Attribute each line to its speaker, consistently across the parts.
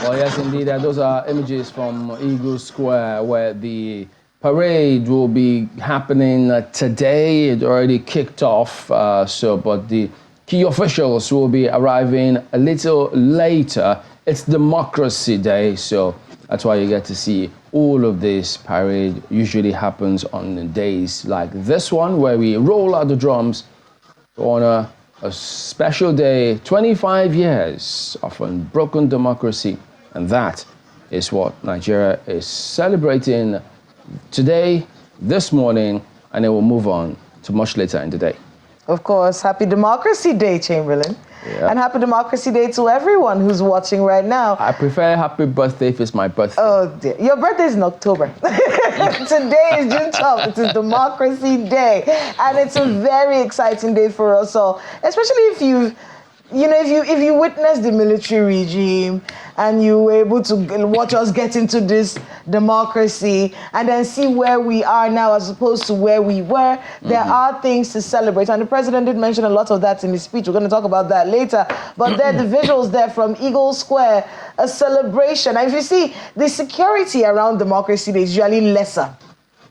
Speaker 1: Well, yes, indeed. Those are images from Eagle Square where the parade will be happening today. It already kicked off, but the key officials will be arriving a little later. It's Democracy Day, so that's why you get to see all of this parade. Usually happens on days like this one where we roll out the drums to honor a special day, 25 years of unbroken democracy, and that is what Nigeria is celebrating today, this morning, and it will move on to much later in the day.
Speaker 2: Of course, happy Democracy Day, Chamberlain.
Speaker 1: Yeah.
Speaker 2: And happy Democracy Day to everyone who's watching right now.
Speaker 1: I prefer happy birthday if it's my birthday.
Speaker 2: Oh dear. Your birthday is in October. Today is June 12th. It is Democracy Day. And it's a very exciting day for us all, especially if you witnessed the military regime and you were able to watch us get into this democracy and then see where we are now as opposed to where we were, there are things to celebrate. And the president did mention a lot of that in his speech. We're going to talk about that later. But there, the visuals there from Eagle Square, a celebration. And if you see, the security around Democracy Day is usually lesser.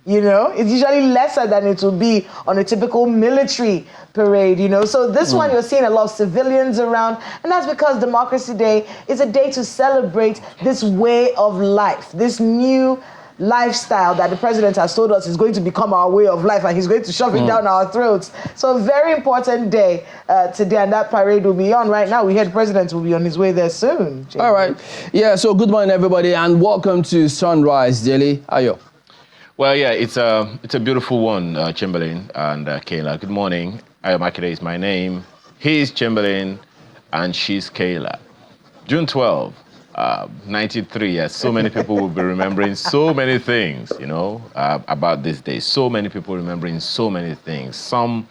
Speaker 2: It's usually lesser than it would be on a typical military parade, So this one, you're seeing a lot of civilians around, and that's because Democracy Day is a day to celebrate this way of life, this new lifestyle that the president has told us is going to become our way of life, and he's going to shove it down our throats. So a very important day today, and that parade will be on right now. We heard the president will be on his way there soon. Jamie.
Speaker 1: All right. Yeah, so good morning, everybody, and welcome to Sunrise Daily. Ayo.
Speaker 3: Well, yeah, it's a beautiful one, Chamberlain and Kayla. Good morning. Ayo Makide is my name. He's Chamberlain, and she's Kayla. June 12, 93. Yes, so many people will be remembering so many things, about this day. So many people remembering so many things. Some,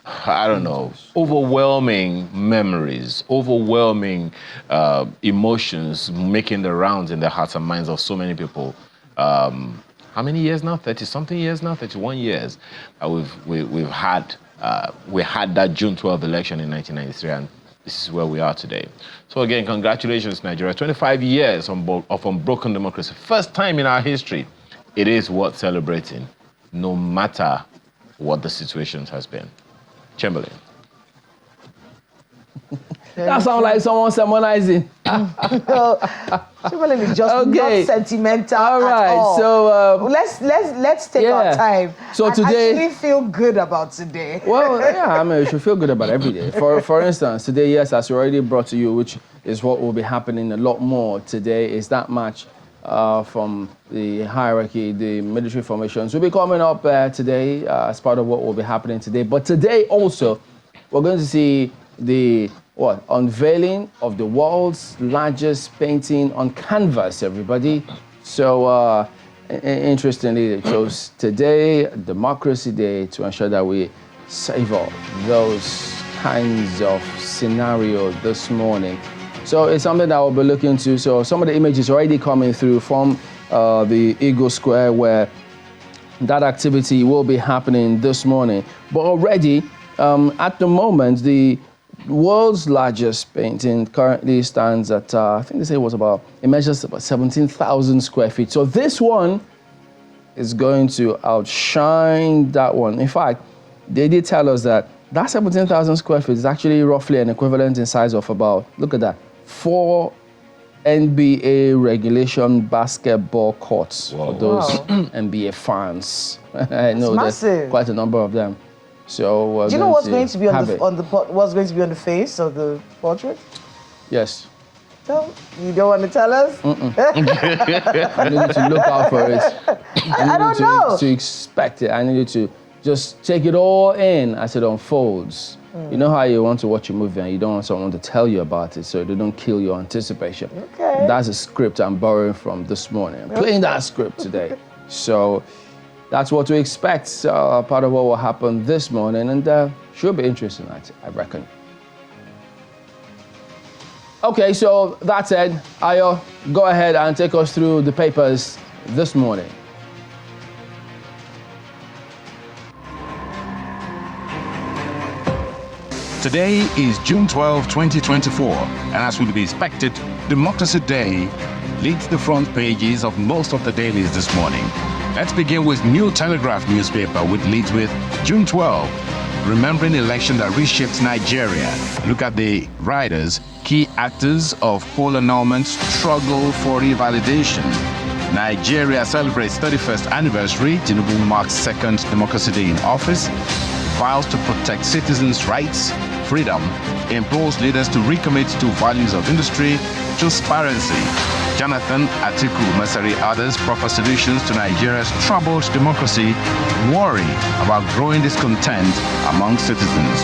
Speaker 3: I don't know, overwhelming memories, overwhelming emotions making the rounds in the hearts and minds of so many people. How many years now? 30-something years now? 31 years. We had that June 12th election in 1993, and this is where we are today. So again, congratulations, Nigeria. 25 years of unbroken democracy. First time in our history. It is worth celebrating, no matter what the situation has been. Chamberlain.
Speaker 1: That sounds like someone sermonizing.
Speaker 2: Chamberlain is just not sentimental
Speaker 1: all right,
Speaker 2: at all.
Speaker 1: So
Speaker 2: let's take our time.
Speaker 1: So
Speaker 2: and
Speaker 1: today,
Speaker 2: actually feel good about today.
Speaker 1: Well, yeah, I mean, you should feel good about every day. For instance, today, yes, as already brought to you, which is what will be happening a lot more today, is that match from the hierarchy, the military formations will be coming up today as part of what will be happening today. But today also, we're going to see the unveiling of the world's largest painting on canvas, everybody. So interestingly, they chose today, Democracy Day, to ensure that we savor those kinds of scenarios this morning. So it's something that we'll be looking to. So some of the images already coming through from the Eagle Square where that activity will be happening this morning. But already, at the moment, the world's largest painting currently stands at, I think they say it measures about 17,000 square feet. So this one is going to outshine that one. In fact, they did tell us that 17,000 square feet is actually roughly an equivalent in size of about, look at that, 4 NBA regulation basketball courts for those NBA fans. I know there's quite a number of them. So
Speaker 2: do you know what's going to be what's going to be on the face of the portrait?
Speaker 1: Yes.
Speaker 2: No, you don't want to tell us?
Speaker 1: I need you to look out for it.
Speaker 2: I don't know.
Speaker 1: To expect it. I need you to just take it all in as it unfolds. You know how you want to watch a movie and you don't want someone to tell you about it so they don't kill your anticipation.
Speaker 2: Okay.
Speaker 1: That's a script I'm borrowing from this morning. I'm playing that script today. So that's what to expect, part of what will happen this morning, and should be interesting, I reckon. Okay, so that said, Ayo, go ahead and take us through the papers this morning.
Speaker 4: Today is June 12, 2024, and as would be expected, Democracy Day leads the front pages of most of the dailies this morning. Let's begin with New Telegraph newspaper, which leads with June 12, remembering election that reshaped Nigeria. Look at the riders, key actors of poll annulment struggle for revalidation. Nigeria celebrates 31st anniversary. Tinubu marks second Democracy Day in office. Vows to protect citizens' rights, freedom, implores leaders to recommit to values of industry, transparency. Jonathan, Atiku, Masari, others proffer solutions to Nigeria's troubled democracy, worry about growing discontent among citizens.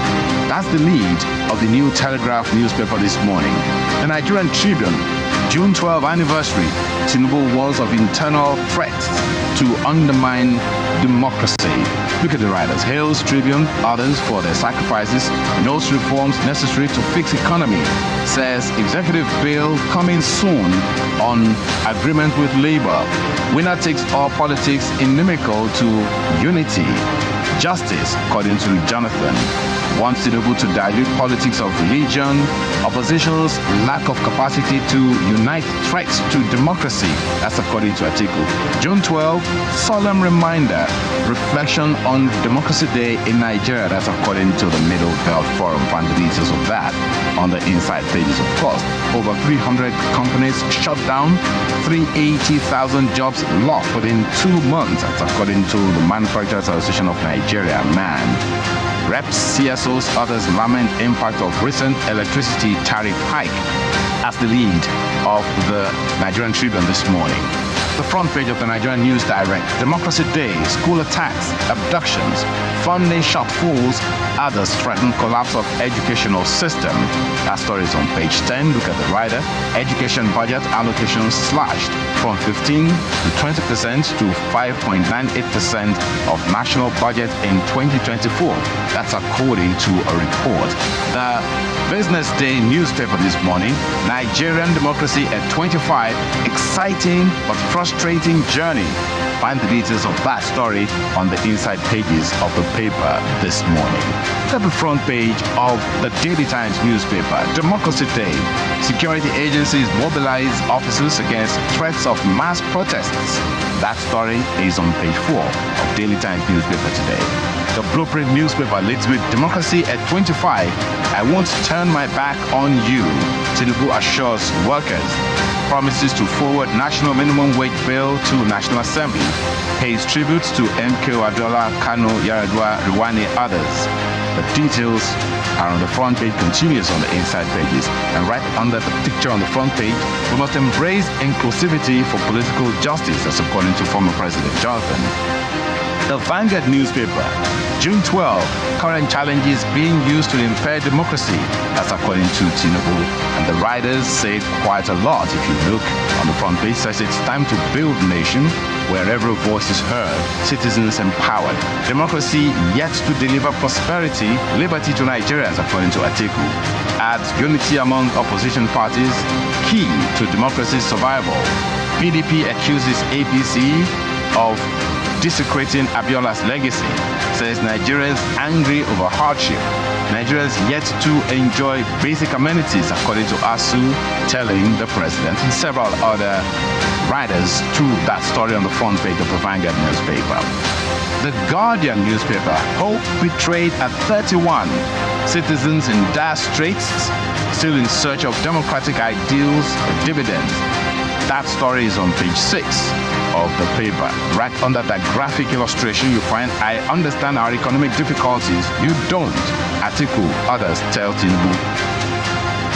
Speaker 4: That's the lead of the New Telegraph newspaper this morning. The Nigerian Tribune, June 12 anniversary, Tinubu warns of internal threats to undermine democracy. Look at the writers. Hails Tribune, others for their sacrifices, notes reforms necessary to fix economy, says executive bill coming soon on agreement with labor. Winner takes all politics inimical to unity. Justice, according to Jonathan, wants Tinubu to dilute politics of religion, opposition's lack of capacity to unite threats to democracy. That's according to Atiku. June 12, solemn reminder, reflection on Democracy Day in Nigeria. That's according to the Middle Belt Forum. Find the details of that on the inside pages, of course. Over 300 companies shut down, 380,000 jobs lost within 2 months. That's according to the Manufacturers Association of Nigeria, MAN. Reps, CSOs, others lament impact of recent electricity tariff hike. As the lead of the Nigerian Tribune this morning. The front page of the Nigerian News Direct. Democracy Day, school attacks, abductions, funding shortfalls, others threaten collapse of educational system. That story is on page 10. Look at the rider. Education budget allocations slashed from 15 to 20% to 5.98% of national budget in 2024. That's according to a report. The Business Day newspaper this morning. Nigerian democracy at 25. Exciting but frustrating journey. Find the details of that story on the inside pages of the paper this morning. Look at the front page of the Daily Times newspaper. Democracy Day. Security agencies mobilize officers against threats of mass protests. That story is on page 4 of Daily Times newspaper today. The Blueprint newspaper leads with Democracy at 25. I won't turn my back on you. Tinubu assures workers. Promises to forward national minimum wage bill to National Assembly. Pays tributes to MK Abiola, Kano, Yaradua, Rwani, others. The details are on the front page, continues on the inside pages. And right under the picture on the front page, we must embrace inclusivity for political justice, as according to former President Jonathan. The Vanguard newspaper, June 12, current challenges being used to impair democracy. That's according to Tinubu. And the writers say quite a lot. If you look on the front page, says it's time to build a nation where every voice is heard, citizens empowered. Democracy yet to deliver prosperity, liberty to Nigerians, according to Atiku. Adds unity among opposition parties, key to democracy's survival. PDP accuses APC of desecrating Abiola's legacy, says Nigerians angry over hardship. Nigerians yet to enjoy basic amenities, according to ASU, telling the president and several other writers through that story on the front page of the Vanguard newspaper. The Guardian newspaper, hope betrayed at 31. Citizens in dire straits, still in search of democratic ideals, dividends. That story is on page 6 of the paper. Right under that graphic illustration, you find, I understand our economic difficulties. You don't. Atiku, others tell Tinubu.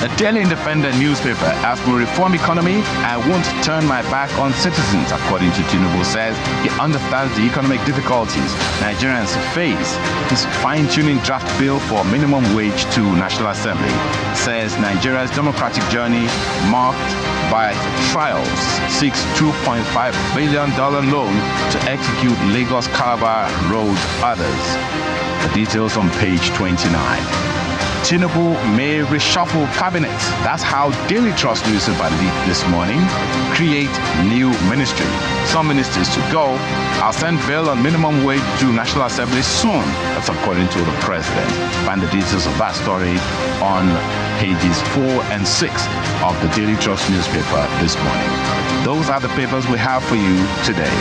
Speaker 4: The Daily Independent newspaper, as we reform economy, I won't turn my back on citizens, according to Tinubu, says he understands the economic difficulties Nigerians face. His fine-tuning draft bill for minimum wage to National Assembly, says Nigeria's democratic journey marked by trials, seeks $2.5 billion loan to execute Lagos-Calabar Road, others. The details on page 29. Tinubu may reshuffle cabinets. That's how Daily Trust newspaper lead this morning. Create new ministry. Some ministers to go. I'll send bill on minimum wage to National Assembly soon. That's according to the president. Find the details of that story on pages 4 and 6 of the Daily Trust newspaper this morning. Those are the papers we have for you today.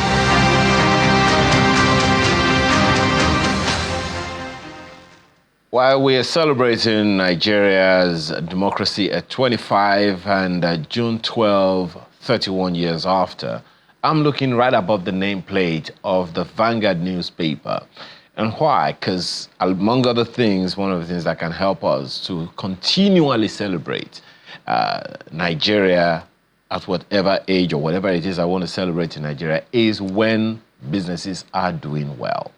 Speaker 3: While we are celebrating Nigeria's democracy at 25 and June 12, 31 years after, I'm looking right above the nameplate of the Vanguard newspaper. And why? Because among other things, one of the things that can help us to continually celebrate Nigeria at whatever age or whatever it is I want to celebrate in Nigeria is when businesses are doing well.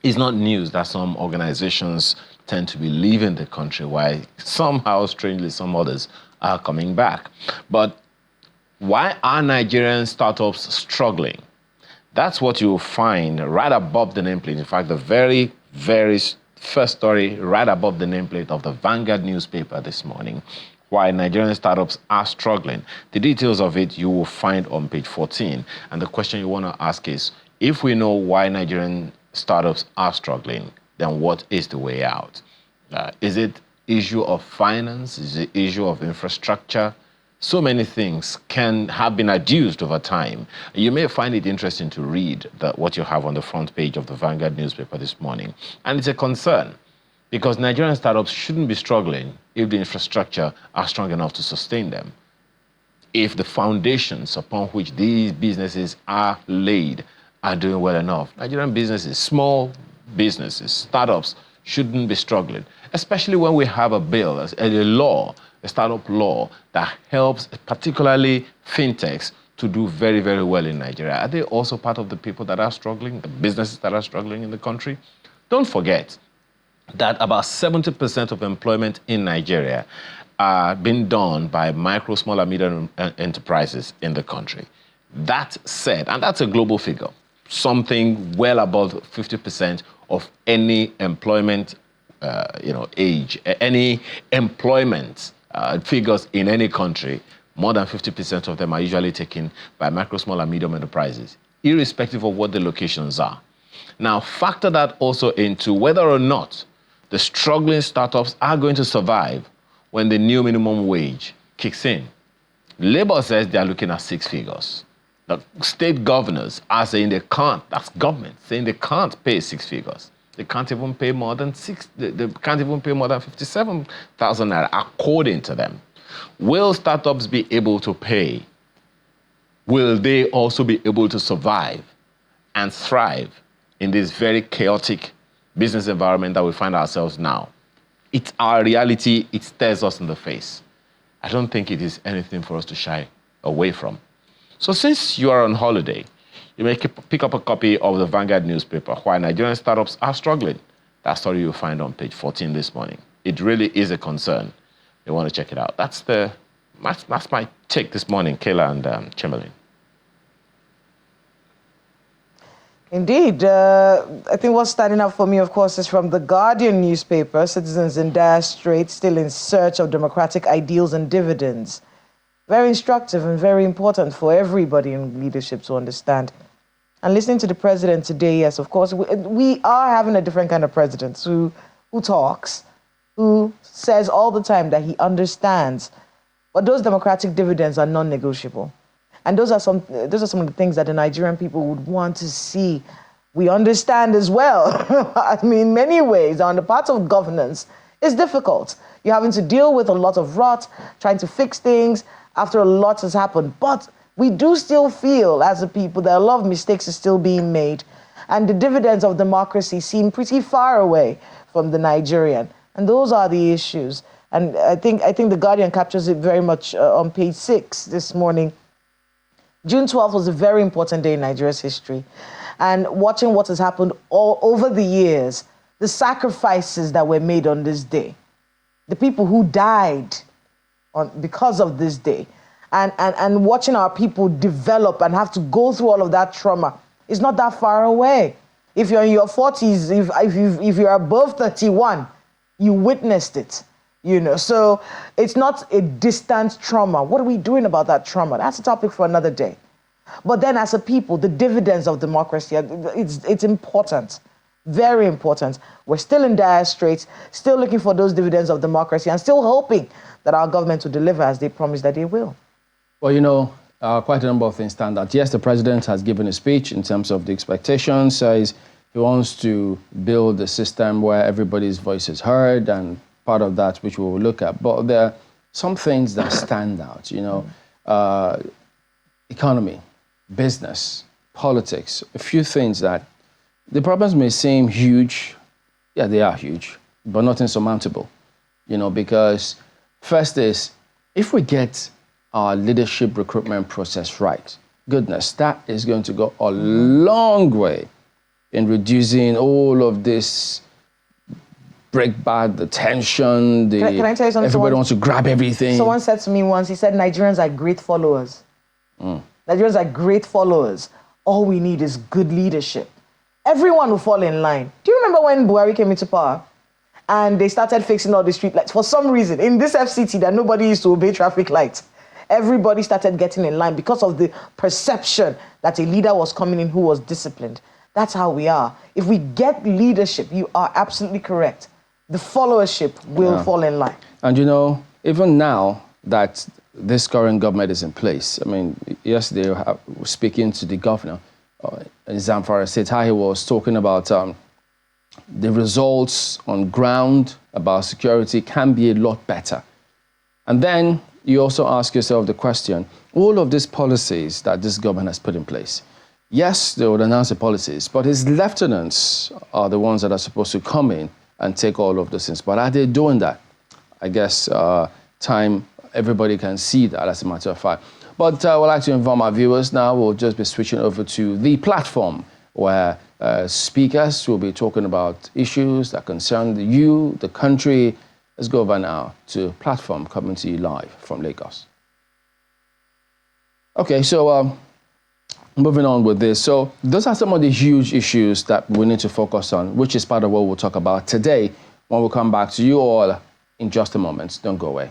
Speaker 3: It's not news that some organizations tend to be leaving the country, while somehow, strangely, some others are coming back. But why are Nigerian startups struggling? That's what you'll find right above the nameplate. In fact, the very, very first story right above the nameplate of the Vanguard newspaper this morning, why Nigerian startups are struggling. The details of it you will find on page 14. And the question you want to ask is, if we know why Nigerian startups are struggling, then what is the way out? Is it issue of finance? Is it issue of infrastructure? So many things have been adduced over time. You may find it interesting to read what you have on the front page of the Vanguard newspaper this morning. And it's a concern because Nigerian startups shouldn't be struggling if the infrastructure are strong enough to sustain them. If the foundations upon which these businesses are laid are doing well enough. Nigerian businesses, small businesses, startups shouldn't be struggling, especially when we have a bill, a startup law that helps particularly fintechs to do very, very well in Nigeria. Are they also part of the people that are struggling, the businesses that are struggling in the country? Don't forget that about 70% of employment in Nigeria are being done by micro, small, and medium enterprises in the country. That said, and that's a global figure, something well above 50% of any employment age, any employment figures in any country, more than 50% of them are usually taken by micro, small, and medium enterprises, irrespective of what the locations are. Now, factor that also into whether or not the struggling startups are going to survive when the new minimum wage kicks in. Labour says they are looking at 6 figures. The state governors are saying they can't. That's government saying they can't pay 6 figures. They can't even pay more than 57,000 naira, according to them. Will startups be able to pay? Will they also be able to survive and thrive in this very chaotic business environment that we find ourselves now? It's our reality. It stares us in the face. I don't think it is anything for us to shy away from. So since you are on holiday, you may pick up a copy of the Vanguard newspaper, Why Nigerian Startups Are Struggling. That story you'll find on page 14 this morning. It really is a concern. You want to check it out. That's my take this morning, Kayla and Chamberlain.
Speaker 2: Indeed. I think what's standing out for me, of course, is from the Guardian newspaper, citizens in dire straits still in search of democratic ideals and dividends. Very instructive and very important for everybody in leadership to understand. And listening to the president today, yes, of course, we are having a different kind of president who talks, who says all the time that he understands, but those democratic dividends are non-negotiable. And those are some of the things that the Nigerian people would want to see. We understand as well. I mean, many ways on the part of governance, it's difficult. You're having to deal with a lot of rot, trying to fix things after a lot has happened. But we do still feel as a people that a lot of mistakes are still being made. And the dividends of democracy seem pretty far away from the Nigerian. And those are the issues. And I think the Guardian captures it very much on page 6 this morning. June 12th was a very important day in Nigeria's history. And watching what has happened all over the years, the sacrifices that were made on this day, the people who died because of this day, and watching our people develop and have to go through all of that trauma is not that far away. If you're in your 40s, if you're above 31, You witnessed it, you know. So it's not a distant trauma. What are we doing about that trauma? That's a topic for another day. But then as a people, the dividends of democracy, it's important, very important. We're still in dire straits, still looking for those dividends of democracy and still hoping that our government will deliver as they promise that they will.
Speaker 1: Well, you know, quite a number of things stand out. Yes, the president has given a speech in terms of the expectations, says he wants to build a system where everybody's voice is heard, and part of that which we will look at. But there are some things that stand out, you know, economy, business, politics, a few things that the problems may seem huge. Yeah, they are huge, but not insurmountable, you know, because first is, if we get our leadership recruitment process right, goodness, that is going to go a long way in reducing all of this break back, the tension, the
Speaker 2: can I tell you something?
Speaker 1: everybody wants to grab everything.
Speaker 2: Someone said to me once, he said, Nigerians are great followers. Nigerians are great followers. All we need is good leadership. Everyone will fall in line. Do you remember when Buhari came into power and they started fixing all the street lights? For some reason, in this FCT that nobody used to obey traffic lights, everybody started getting in line because of the perception that a leader was coming in who was disciplined. That's how we are. If we get leadership, you are absolutely correct. The followership will fall in line.
Speaker 1: And you know, even now that this current government is in place, I mean, yesterday speaking to the governor in Zanfara State, how he was talking about the results on ground about security can be a lot better. And then you also ask yourself the question, all of these policies that this government has put in place, yes, they would announce the policies, but his lieutenants are the ones that are supposed to come in and take all of those things. But are they doing that? I guess everybody can see that, as a matter of fact. But I would like to inform our viewers now, we'll just be switching over to the platform where speakers will be talking about issues that concern you, the country. Let's go over now to platform coming to you live from Lagos. Okay, so moving on with this. So those are some of the huge issues that we need to focus on, which is part of what we'll talk about today when we come back to you all in just a moment. Don't go away.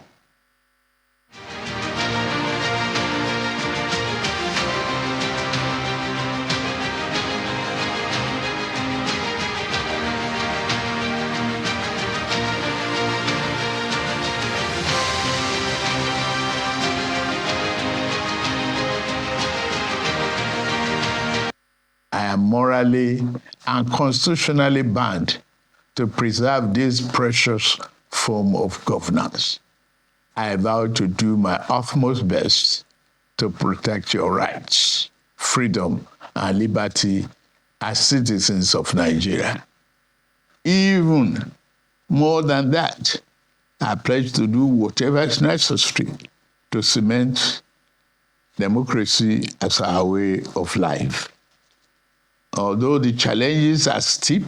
Speaker 5: I am morally and constitutionally bound to preserve this precious form of governance. I vow to do my utmost best to protect your rights, freedom, and liberty as citizens of Nigeria. Even more than that, I pledge to do whatever is necessary to cement democracy as our way of life. Although the challenges are steep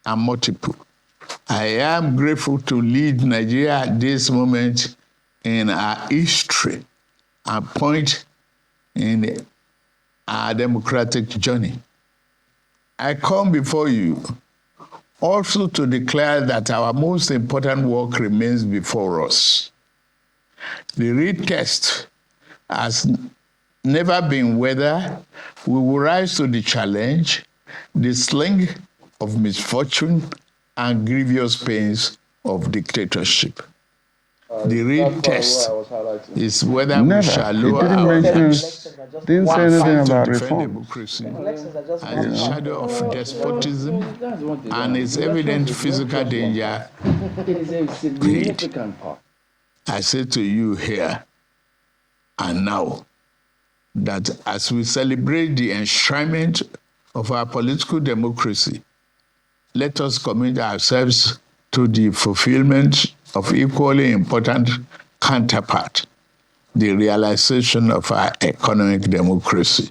Speaker 5: and multiple, I am grateful to lead Nigeria at this moment in our history and point in our democratic journey. I come before you also to declare that our most important work remains before us. The real test has never been whether we will rise to the challenge, the sling of misfortune and grievous pains of dictatorship. The real test is whether we shall lower our heads
Speaker 6: didn't say anything about reform.
Speaker 5: democracy as a shadow of despotism and its evident physical danger.
Speaker 1: It is a significant part.
Speaker 5: I say to you here and now that as we celebrate the enshrinement of our political democracy, let us commit ourselves to the fulfillment of equally important counterpart, the realization of our economic democracy.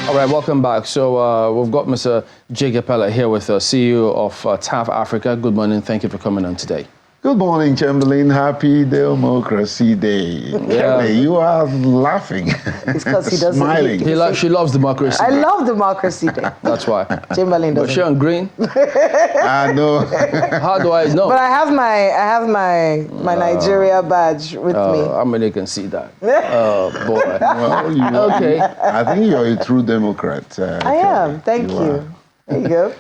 Speaker 1: All right, welcome back. So we've got Mr. Jay Gapella here with us, CEO of TAF Africa. Good morning. Thank you for coming on today.
Speaker 6: Good morning, Chamberlain. Happy Democracy Day.
Speaker 1: Yeah.
Speaker 6: You are laughing.
Speaker 2: It's because he doesn't.
Speaker 6: Smiling.
Speaker 1: She loves democracy.
Speaker 2: I love Democracy Day.
Speaker 1: That's why.
Speaker 2: Chamberlain
Speaker 1: But
Speaker 2: doesn't.
Speaker 1: she on green.
Speaker 6: I know.
Speaker 1: How do I know?
Speaker 2: But I have my Nigeria badge with me.
Speaker 1: I mean, they can see that. Oh boy.
Speaker 6: Well,
Speaker 1: Okay.
Speaker 6: I think you're a true Democrat.
Speaker 2: I am. Thank you. There you go.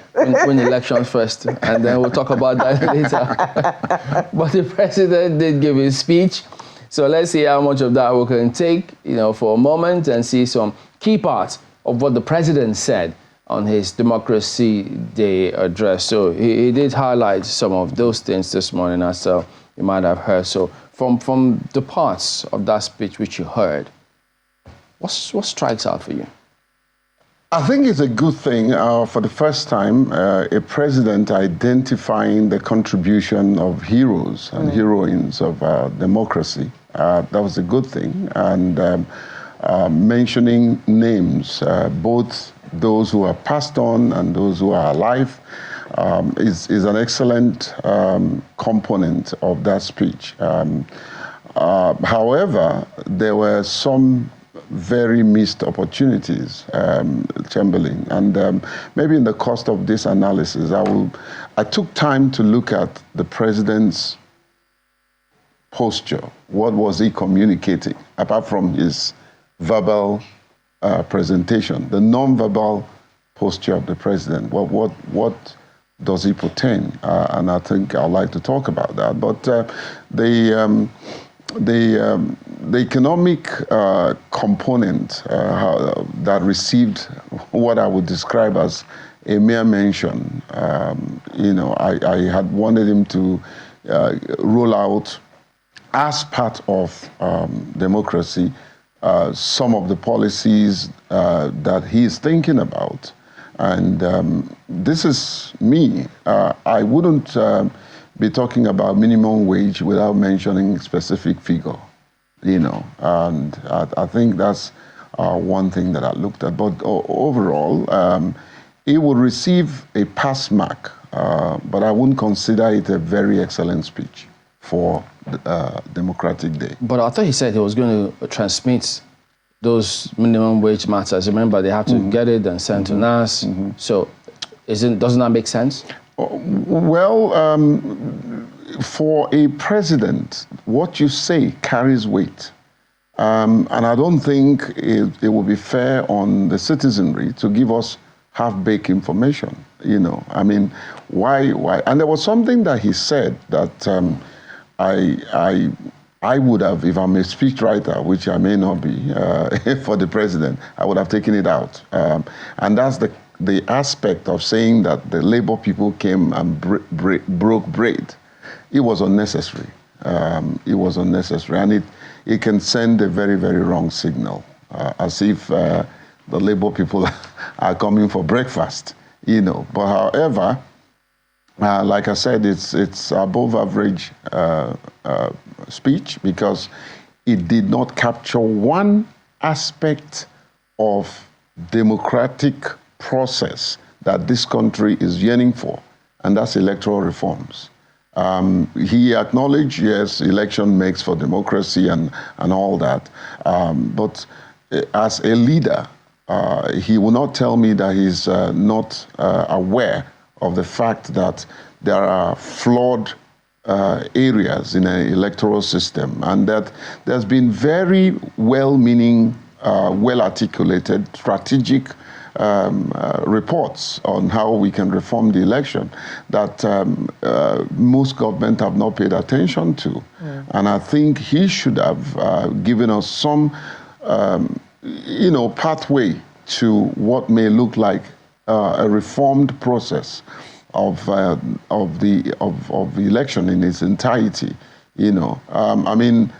Speaker 1: Win elections first, and then we'll talk about that later. But the president did give his speech, so let's see how much of that we can take, for a moment and see some key parts of what the president said on his Democracy Day address. So he did highlight some of those things this morning, as you might have heard. So from the parts of that speech which you heard, what strikes out for you?
Speaker 6: I think it's a good thing for the first time, a president identifying the contribution of heroes and heroines of democracy. That was a good thing. And mentioning names, both those who are passed on and those who are alive, is an excellent component of that speech. However, there were some very missed opportunities, Chamberlain. And maybe in the course of this analysis, I took time to look at the president's posture. What was he communicating, apart from his verbal presentation, the non-verbal posture of the president? What does he portend? And I think I'd like to talk about that. But the economic component that received what I would describe as a mere mention, I had wanted him to roll out as part of democracy some of the policies that he is thinking about. And this is me. I wouldn't be talking about minimum wage without mentioning specific figure, and I think that's one thing that I looked at. But overall, it would receive a pass mark, but I wouldn't consider it a very excellent speech for Democratic Day.
Speaker 1: But I thought he said he was going to transmit those minimum wage matters. Remember, they have to get it and send to NAS. So doesn't that make sense?
Speaker 6: Well, for a president, what you say carries weight. And I don't think it would be fair on the citizenry to give us half-baked information, I mean, why? And there was something that he said that I would have, if I'm a speechwriter, which I may not be, for the president, I would have taken it out. And that's the aspect of saying that the labor people came and broke bread. It was unnecessary. It was unnecessary. And it can send a very, very wrong signal, as if the labor people are coming for breakfast, But however, like I said, it's above average speech because it did not capture one aspect of democratic process that this country is yearning for, and that's electoral reforms. He acknowledged, yes, election makes for democracy and all that, but as a leader, he will not tell me that he's not aware of the fact that there are flawed areas in an electoral system, and that there's been very well-meaning, well-articulated, strategic reports on how we can reform the election that most government have not paid attention to. And I think he should have given us some, pathway to what may look like a reformed process of the election in its entirety. I mean,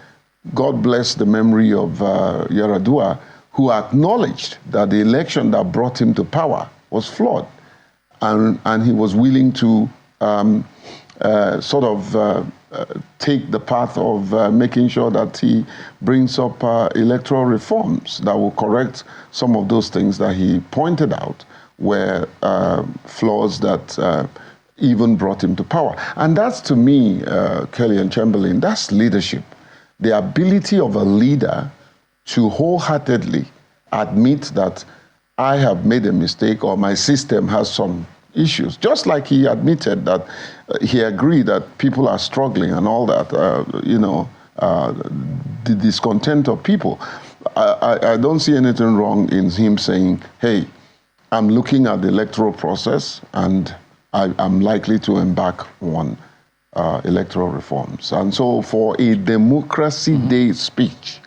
Speaker 6: God bless the memory of Yar'Adua, who acknowledged that the election that brought him to power was flawed, and he was willing to take the path of making sure that he brings up electoral reforms that will correct some of those things that he pointed out were flaws that even brought him to power. And that's, to me, Kelly and Chamberlain, that's leadership. The ability of a leader to wholeheartedly admit that I have made a mistake or my system has some issues. Just like he admitted that he agreed that people are struggling and all that, the discontent of people. I don't see anything wrong in him saying, hey, I'm looking at the electoral process and I'm likely to embark on electoral reforms. And so for a Democracy Day speech,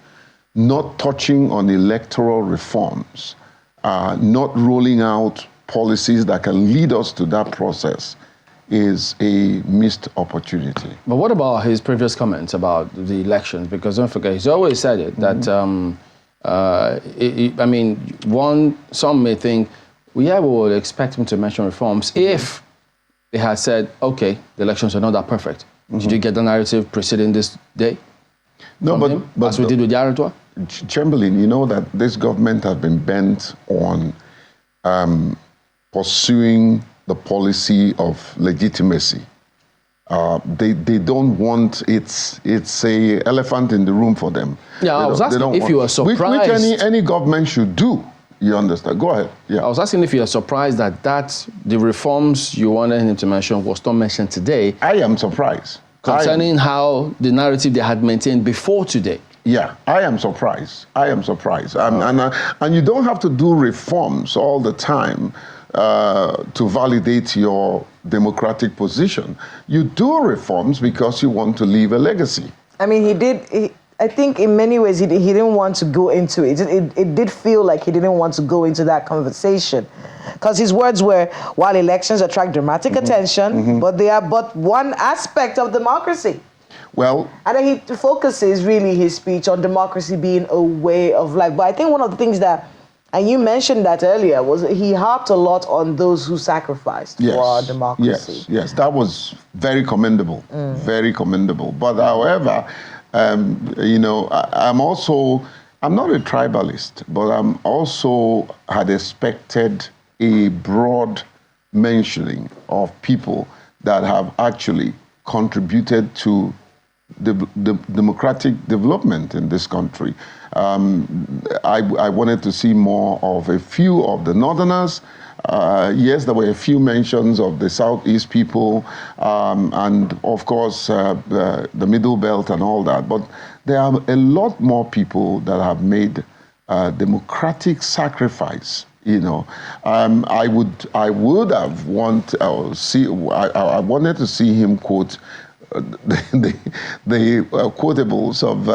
Speaker 6: not touching on electoral reforms, not rolling out policies that can lead us to that process is a missed opportunity.
Speaker 1: But what about his previous comments about the elections? Because don't forget, he's always said it, that, some may think, we will expect him to mention reforms if they had said, okay, the elections are not that perfect. Did you get the narrative preceding this day?
Speaker 6: No, but
Speaker 1: as we did with the Electoral?
Speaker 6: Chamberlain, you know that this government has been bent on pursuing the policy of legitimacy. They don't want, it's a elephant in the room for them.
Speaker 1: Yeah, I was asking if you were surprised.
Speaker 6: Which any government should do, you understand? Go ahead. Yeah.
Speaker 1: I was asking if you are surprised that the reforms you wanted him to mention was not mentioned today.
Speaker 6: I am surprised.
Speaker 1: Concerning how the narrative they had maintained before today.
Speaker 6: Yeah, I am surprised. And you don't have to do reforms all the time to validate your democratic position. You do reforms because you want to leave a legacy.
Speaker 2: I mean, I think in many ways he didn't want to go into it. It did feel like he didn't want to go into that conversation. Because his words were, while elections attract dramatic attention, but they are but one aspect of democracy.
Speaker 6: Well,
Speaker 2: and then he focuses really his speech on democracy being a way of life. But I think one of the things that, and you mentioned that earlier, was he harped a lot on those who sacrificed for our democracy.
Speaker 6: Yes, that was very commendable, very commendable. But however, I'm not a tribalist, but I'm also had expected a broad mentioning of people that have actually contributed to the democratic development in this country. I wanted to see more of a few of the Northerners. Yes, there were a few mentions of the Southeast people, and of course the Middle Belt and all that. But there are a lot more people that have made democratic sacrifice. I wanted to see him quote the quotables of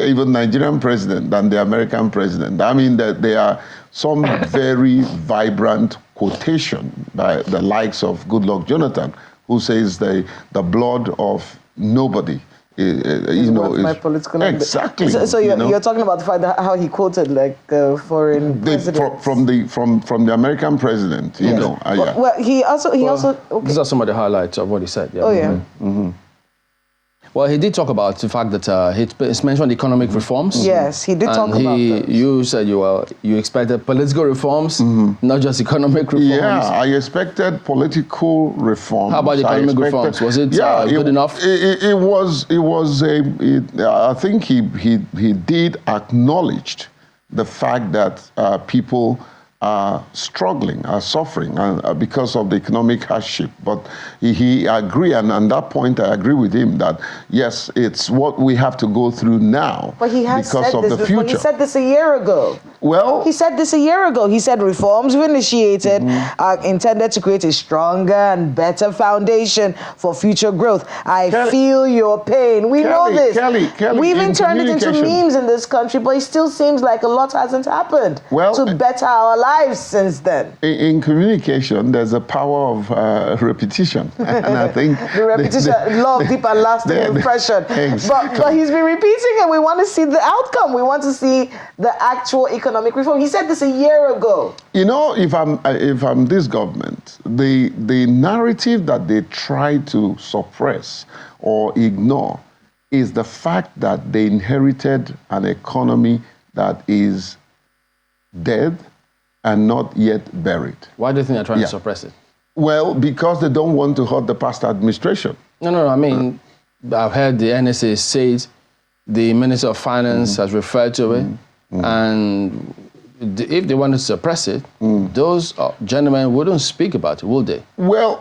Speaker 6: even Nigerian president and the American president. I mean, that there are some very vibrant quotation by the likes of Goodluck Jonathan, who says the blood of nobody.
Speaker 2: My political
Speaker 6: exactly.
Speaker 2: So you're talking about the fact that how he quoted foreign presidents
Speaker 6: from the American president.
Speaker 2: Well, he also. Okay.
Speaker 1: These are some of the highlights of what he said. Yeah.
Speaker 2: Oh yeah.
Speaker 6: Mm-hmm.
Speaker 1: Well, he did talk about the fact that he mentioned economic reforms.
Speaker 2: Yes, he did talk about that.
Speaker 1: You said you expected political reforms, not just economic reforms.
Speaker 6: Yeah, I expected political reforms.
Speaker 1: How about the economic reforms? Was it good enough?
Speaker 6: It was I think he did acknowledge the fact that people are struggling, are suffering because of the economic hardship. But he agreed, and on that point I agree with him that yes, it's what we have to go through now
Speaker 2: but he has
Speaker 6: because
Speaker 2: said
Speaker 6: of
Speaker 2: this
Speaker 6: the future.
Speaker 2: He said this a year ago.
Speaker 6: Well,
Speaker 2: he said this a year ago. He said reforms we initiated are intended to create a stronger and better foundation for future growth. I feel your pain. We know this.
Speaker 6: Kelly,
Speaker 2: we even turned it into memes in this country, but it still seems like a lot hasn't happened to better our lives since then.
Speaker 6: In communication, there's a power of repetition. And I think
Speaker 2: the repetition, love, deep and lasting impression.
Speaker 6: Exactly.
Speaker 2: But he's been repeating and we want to see the outcome. We want to see the actual economic reform. He said this a year ago.
Speaker 6: If I'm this government, the narrative that they try to suppress or ignore is the fact that they inherited an economy that is dead and not yet buried.
Speaker 1: Why do you think they're trying to suppress it?
Speaker 6: Well, because they don't want to hurt the past administration.
Speaker 1: No. I mean, I've heard the NSA say it. The Minister of Finance has referred to it. And if they want to suppress it, those gentlemen wouldn't speak about it, would they?
Speaker 6: Well,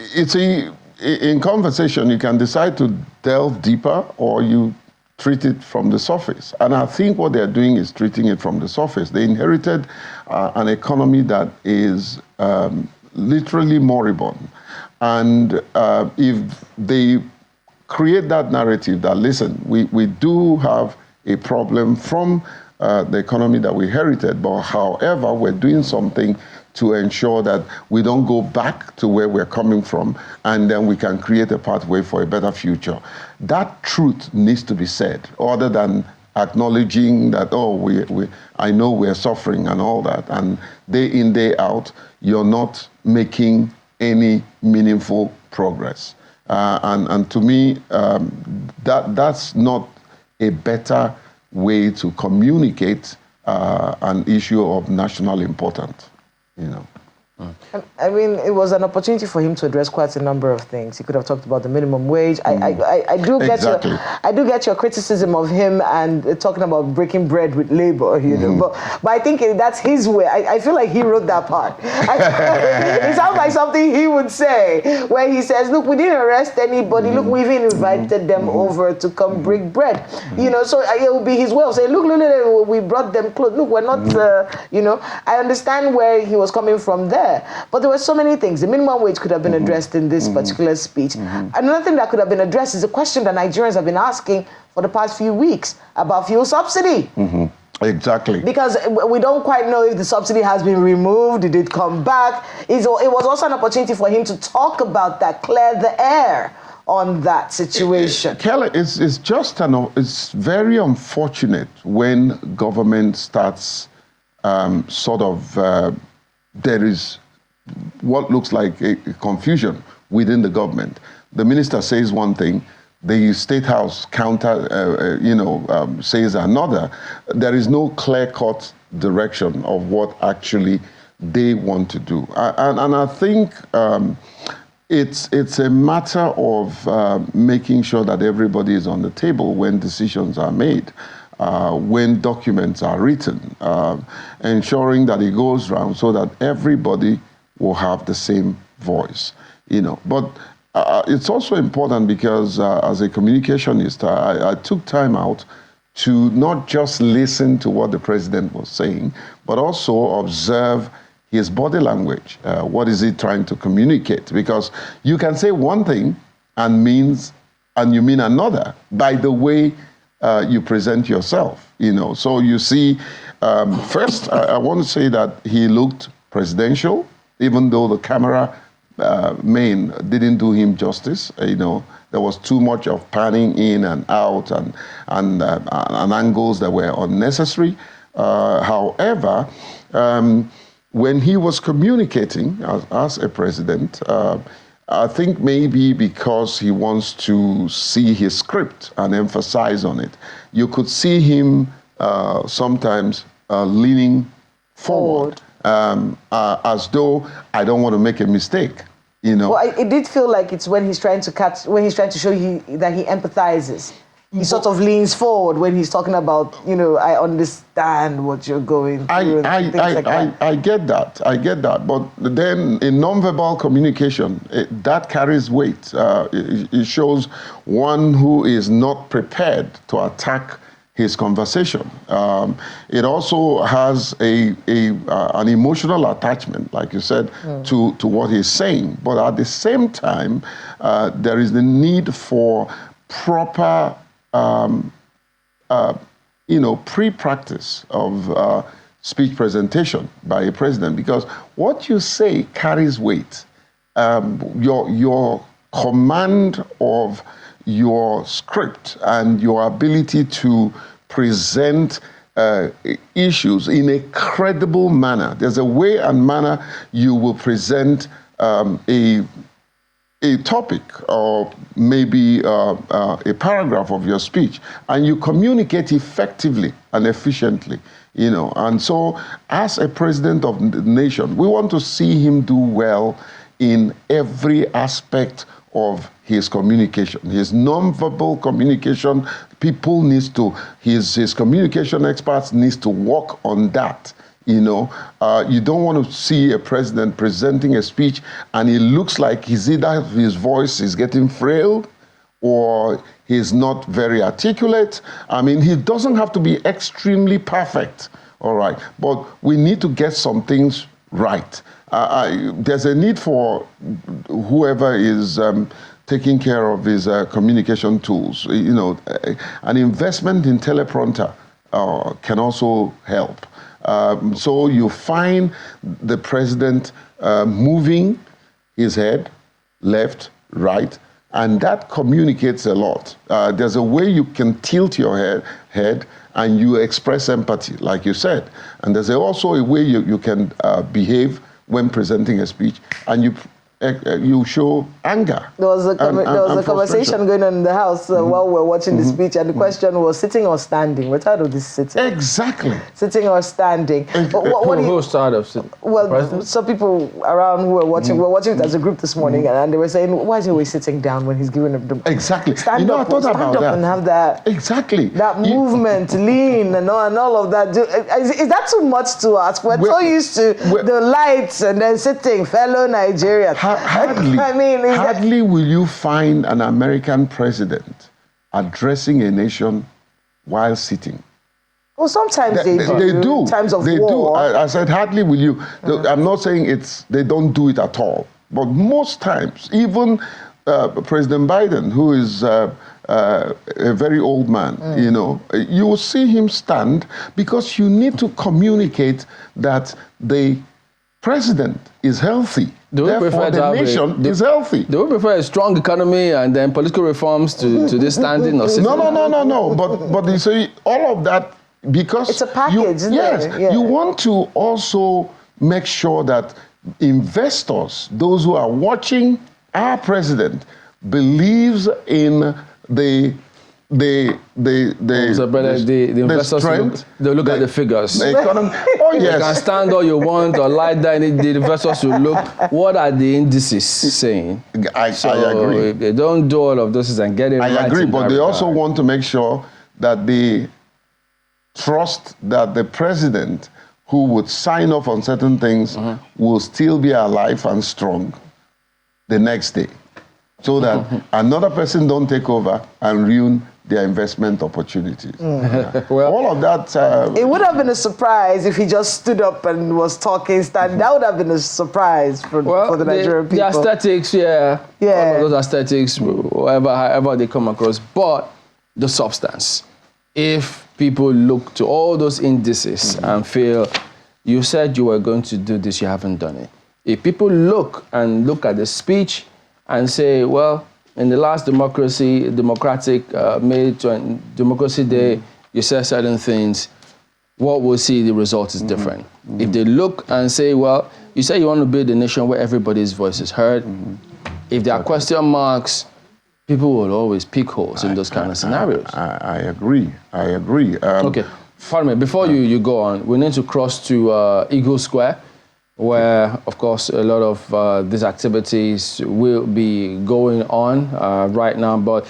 Speaker 6: it's in conversation, you can decide to delve deeper or you treat it from the surface. And I think what they're doing is treating it from the surface. They inherited an economy that is literally moribund. And if they create that narrative that, listen, we do have a problem from the economy that we inherited, but however, we're doing something to ensure that we don't go back to where we're coming from, and then we can create a pathway for a better future. That truth needs to be said, other than acknowledging that, I know we're suffering and all that, and day in, day out, you're not making any meaningful progress. And to me, that's not a better way to communicate an issue of national importance, you know.
Speaker 2: I mean, it was an opportunity for him to address quite a number of things. He could have talked about the minimum wage. I do get your criticism of him and talking about breaking bread with labor, you know. But I think that's his way. I feel like he wrote that part. It sounds like something he would say, where he says, "Look, we didn't arrest anybody. Look, we even invited them over to come break bread." You know, so it will be his way of saying, "Look, we brought them clothes. Look, we're not." You know, I understand where he was coming from there. But there were so many things. The minimum wage could have been addressed in this particular speech. Another thing that could have been addressed is a question that Nigerians have been asking for the past few weeks about fuel subsidy.
Speaker 6: Exactly.
Speaker 2: Because we don't quite know if the subsidy has been removed, did it come back? It was also an opportunity for him to talk about that, clear the air on that situation.
Speaker 6: Kelly, it's very unfortunate when government starts there is what looks like a confusion within the government. The minister says one thing, the State House says another. There is no clear-cut direction of what actually they want to do. And I think it's a matter of making sure that everybody is on the table when decisions are made. When documents are written, ensuring that it goes round so that everybody will have the same voice, you know. But it's also important because as a communicationist, I took time out to not just listen to what the president was saying, but also observe his body language. What is he trying to communicate? Because you can say one thing and you mean another by the way you present yourself, you know. So you see, first, I want to say that he looked presidential, even though the camera man didn't do him justice. You know, there was too much of panning in and out and angles that were unnecessary. However, when he was communicating as a president, I think maybe because he wants to see his script and emphasize on it, you could see him sometimes leaning forward as though I don't want to make a mistake, you know.
Speaker 2: Well, it did feel like it's when he's trying to show you that he empathizes. He sort of leans forward when he's talking about, you know, I understand what you're going through.
Speaker 6: I get that. But then in nonverbal communication, that carries weight. It shows one who is not prepared to attack his conversation. It also has an emotional attachment, like you said, to what he's saying. But at the same time, there is the need for proper pre-practice of speech presentation by a president, because what you say carries weight. Your command of your script and your ability to present issues in a credible manner. There's a way and manner you will present a a topic or maybe a paragraph of your speech, and you communicate effectively and efficiently, And so, as a president of the nation, we want to see him do well in every aspect of his communication, his nonverbal communication. People his communication experts needs to work on that. You don't want to see a president presenting a speech and it looks like either his voice is getting frail or he's not very articulate. I mean, he doesn't have to be extremely perfect, all right? But we need to get some things right. There's a need for whoever is taking care of his communication tools. An investment in teleprompter can also help. So you find the president moving his head left, right, and that communicates a lot. There's a way you can tilt your head and you express empathy, like you said. And there's also a way you can behave when presenting a speech, and you show anger.
Speaker 2: There was a conversation going on in the house while we were watching the speech, and the question was sitting or standing. We're tired of this sitting.
Speaker 6: Exactly.
Speaker 2: Sitting or standing. But
Speaker 1: who's tired of sitting?
Speaker 2: Well, some people around who were watching, we were watching it as a group this morning, and they were saying, why is he always sitting down when he's giving them?
Speaker 6: Exactly.
Speaker 2: Stand up and have that.
Speaker 6: Exactly.
Speaker 2: That movement, lean, and all of that. Is that too much to ask? We're so used to the lights and then sitting, fellow Nigerians.
Speaker 6: Hardly will you find an American president addressing a nation while sitting.
Speaker 2: Well, sometimes they do.
Speaker 6: They do.
Speaker 2: In times of
Speaker 6: they
Speaker 2: war.
Speaker 6: do. I said hardly will you. I'm not saying they don't do it at all. But most times, even President Biden, who is a very old man, you will see him stand because you need to communicate that the president is healthy. Therefore, the nation is healthy.
Speaker 1: Do we prefer a strong economy and then political reforms to this standing or sitting?
Speaker 6: No. But you see, all of that, because
Speaker 2: it's a package, isn't it?
Speaker 6: You want to also make sure that investors, those who are watching our president, believes in the
Speaker 1: investors
Speaker 6: strength,
Speaker 1: they'll look at the figures.
Speaker 6: The economy. Oh yes.
Speaker 1: You can stand all you want or lie down. The investors will look. What are the indices saying?
Speaker 6: I agree.
Speaker 1: If they don't do all of those and get it right.
Speaker 6: I agree, but they also want to make sure that they trust that the president who would sign off on certain things will still be alive and strong the next day, so that another person don't take over and ruin their investment opportunities. Well, all of that.
Speaker 2: It would have been a surprise if he just stood up and was talking, standing. That would have been a surprise for the Nigerian people.
Speaker 1: The aesthetics, all of those aesthetics, however they come across, but the substance. If people look to all those indices and feel, you said you were going to do this, you haven't done it. If people look at the speech and say, well, in the last Democracy Day, you said certain things, what we'll see, the result is different. If they look and say, well, you say you want to build a nation where everybody's voice is heard, if there are question marks, people will always pick holes in those kind of scenarios.
Speaker 6: I agree.
Speaker 1: Okay, pardon me, before you go on, we need to cross to Eagle Square, where, of course, a lot of these activities will be going on right now, but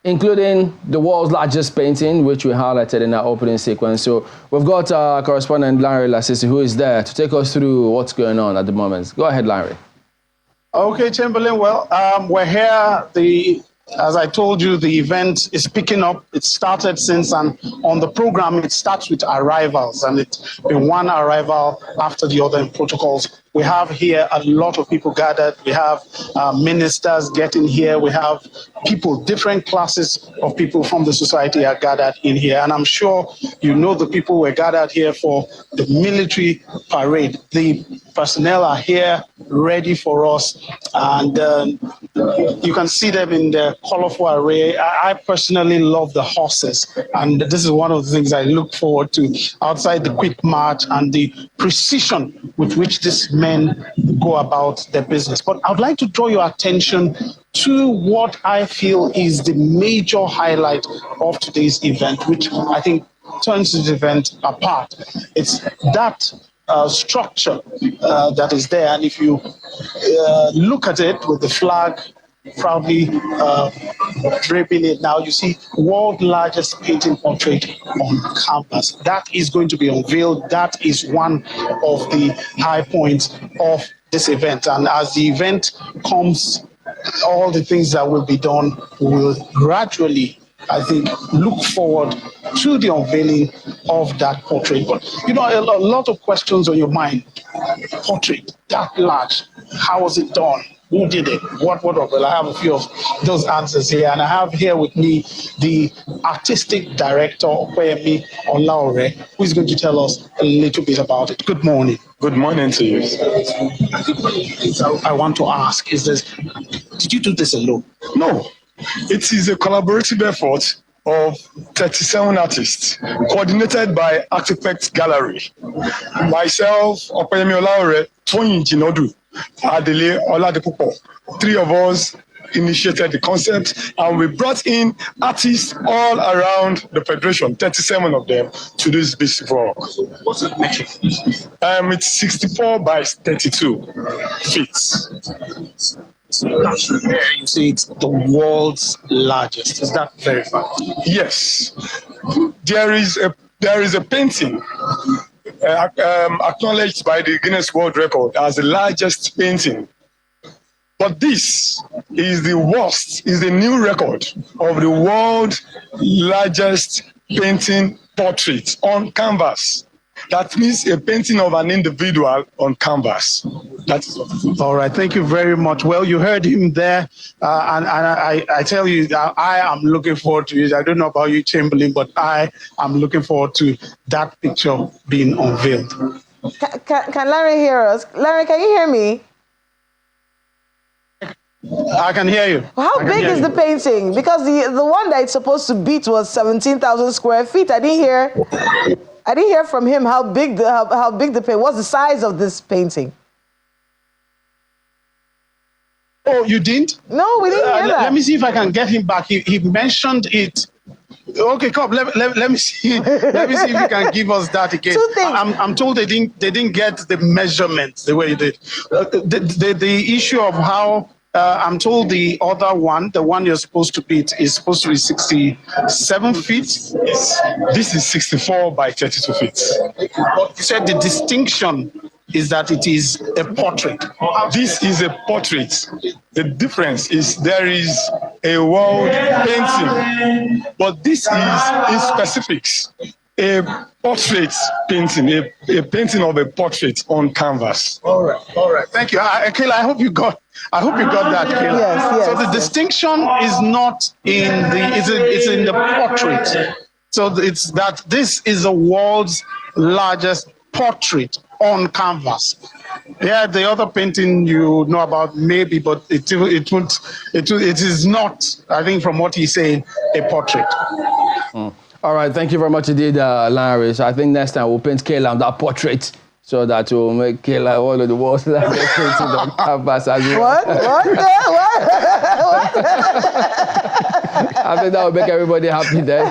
Speaker 1: including the world's largest painting, which we highlighted in our opening sequence. So we've got our correspondent, Larry Lasisi, who is there to take us through what's going on at the moment. Go ahead, Larry.
Speaker 7: Okay, Chamberlain. Well, we're here. As I told you, the event is picking up. It started since, and on the program, it starts with arrivals, and it's been one arrival after the other in protocols. We have here a lot of people gathered. We have ministers getting here. We have people, different classes of people from the society are gathered in here. And I'm sure you know the people were gathered here for the military parade. The personnel are here ready for us. And you can see them in their colorful array. I personally love the horses. And this is one of the things I look forward to outside the quick march and the precision with which this men go about their business. But I'd like to draw your attention to what I feel is the major highlight of today's event, which I think turns this event apart. It's that structure that is there. And if you look at it with the flag proudly draping it now, you see world's largest painting portrait on canvas. That is going to be unveiled. That is one of the high points of this event. And as the event comes, all the things that will be done will gradually, I think, look forward to the unveiling of that portrait. But, you know, a lot of questions on your mind. Portrait, that large, how was it done? Who did it? What? Well, I have a few of those answers here. And I have here with me the artistic director, Opeyemi Olaore, who is going to tell us a little bit about it. Good morning.
Speaker 8: Good morning to you.
Speaker 7: I want to ask, did you do this alone?
Speaker 8: No, it is a collaborative effort of 37 artists, coordinated by Artifacts Gallery. Myself, Opeyemi Olaore, Toyin Jinodu, Adele Oladepupo. Three of us initiated the concept, and we brought in artists all around the Federation, 37 of them, to this basic work.
Speaker 7: What's the metric?
Speaker 8: It's 64 by 32 feet.
Speaker 7: You say it's the world's largest. Is that verified?
Speaker 8: Yes. There is a painting acknowledged by the Guinness World Record as the largest painting. But this is the new record of the world's largest painting portrait on canvas. That means a painting of an individual on canvas. That's
Speaker 7: all right. Thank you very much. Well, you heard him there, and I tell you that I am looking forward to it. I don't know about you, Chamberlain, but I am looking forward to that picture being unveiled.
Speaker 2: Can Larry hear us? Larry, can you hear me?
Speaker 7: I can hear you.
Speaker 2: How big is the painting? Because the one that it's supposed to beat was 17,000 square feet. I didn't hear from him how big the paint. What's the size of this painting?
Speaker 7: Oh, you didn't?
Speaker 2: No, we didn't hear that.
Speaker 7: Let me see if I can get him back. He mentioned it. Okay, come. Let me see. Let me see if you can give us that again.
Speaker 2: Two things.
Speaker 7: I'm told they didn't get the measurements the way you did. The issue of how. I'm told the other one, the one you're supposed to beat, is supposed to be 67 feet.
Speaker 8: This is 64 by 32 feet.
Speaker 7: But you said the distinction is that it is a portrait.
Speaker 8: This is a portrait. The difference is there is a world painting, but this is in specifics. A portrait painting, a painting of a portrait on canvas.
Speaker 7: All right. Thank you. Kayla, I hope you got that, Kayla.
Speaker 2: Yes.
Speaker 7: So the distinction is not in it's in the portrait. So it's that this is the world's largest portrait on canvas. Yeah, the other painting you know about maybe, but it is not, I think from what he's saying, a portrait.
Speaker 1: All right, thank you very much indeed, Larry. So I think next time we'll paint Kayla on that portrait so that we'll make Kayla all of the world's largest painting on canvas as well.
Speaker 2: What?
Speaker 1: I think that will make everybody happy then.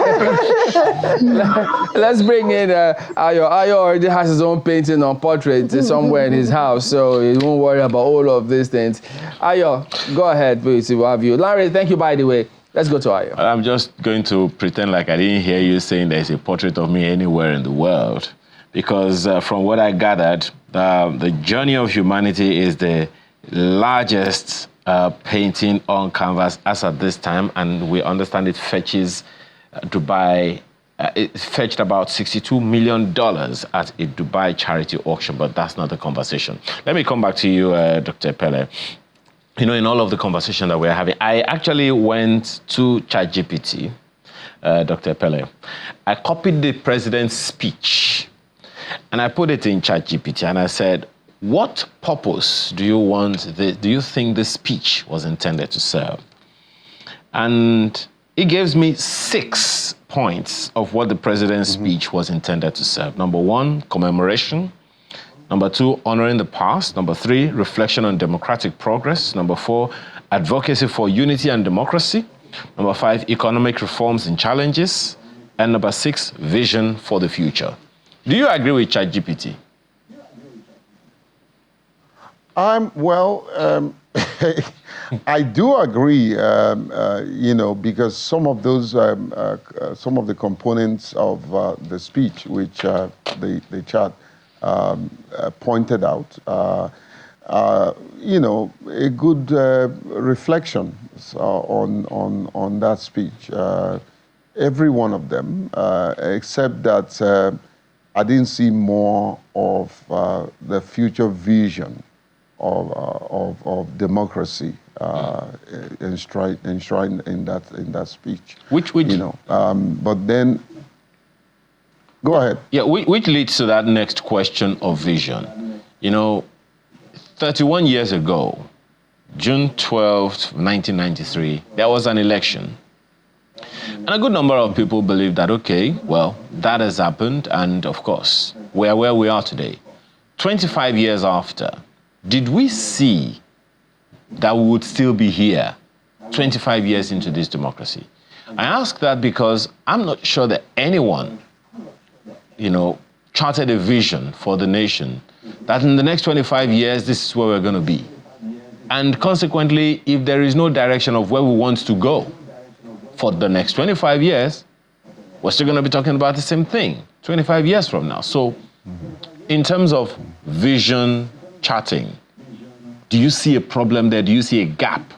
Speaker 1: Let's bring in Ayo. Ayo already has his own painting on portrait somewhere in his house, so he won't worry about all of these things. Ayo, go ahead, please. We'll have you. Larry, thank you, by the way. Let's go to Ayo.
Speaker 3: I'm just going to pretend like I didn't hear you saying there's a portrait of me anywhere in the world. Because from what I gathered, the journey of humanity is the largest painting on canvas as at this time. And we understand it fetches Dubai, it fetched about $62 million at a Dubai charity auction. But that's not the conversation. Let me come back to you, Dr. Pele. You know, in all of the conversation that we're having, I actually went to ChatGPT, Dr. Pele. I copied the president's speech and I put it in ChatGPT and I said, what purpose do you think this speech was intended to serve? And it gives me 6 points of what the president's speech was intended to serve. Number 1, commemoration. Number 2, honoring the past. Number 3, reflection on democratic progress. Number 4, advocacy for unity and democracy. Number 5, economic reforms and challenges. And number 6, vision for the future. Do you agree with ChatGPT?
Speaker 6: I do agree, because some of those, some of the components of the speech, which the chat pointed out, a good reflection on that speech. Every one of them, except that I didn't see more of the future vision of democracy enshrined in that speech.
Speaker 3: Which
Speaker 6: but then go ahead.
Speaker 3: Yeah, which leads to that next question of vision. 31 years ago, June 12th, 1993, there was an election. And a good number of people believe that, okay, well, that has happened, and of course, we are where we are today. 25 years after, did we see that we would still be here 25 years into this democracy? I ask that because I'm not sure that anyone, charted a vision for the nation that in the next 25 years, this is where we're going to be. And consequently, if there is no direction of where we want to go for the next 25 years, we're still going to be talking about the same thing 25 years from now. So in terms of vision charting, do you see a problem there? Do you see a gap?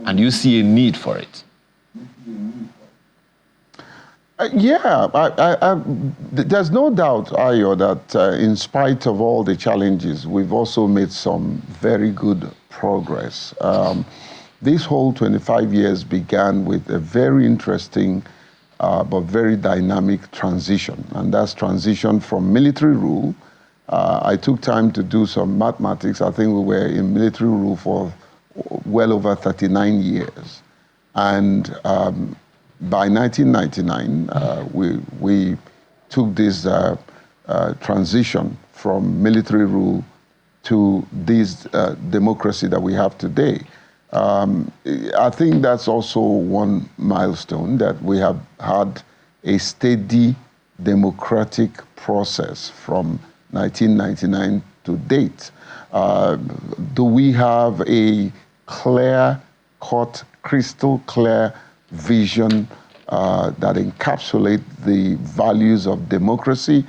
Speaker 3: And do you see a need for it?
Speaker 6: There's no doubt, Ayo, that in spite of all the challenges, we've also made some very good progress. This whole 25 years began with a very interesting but very dynamic transition, and that's transition from military rule. I took time to do some mathematics. I think we were in military rule for well over 39 years. And by 1999, we took this transition from military rule to this democracy that we have today. I think that's also one milestone, that we have had a steady democratic process from 1999 to date. Do we have a clear-cut, crystal clear vision that encapsulates the values of democracy?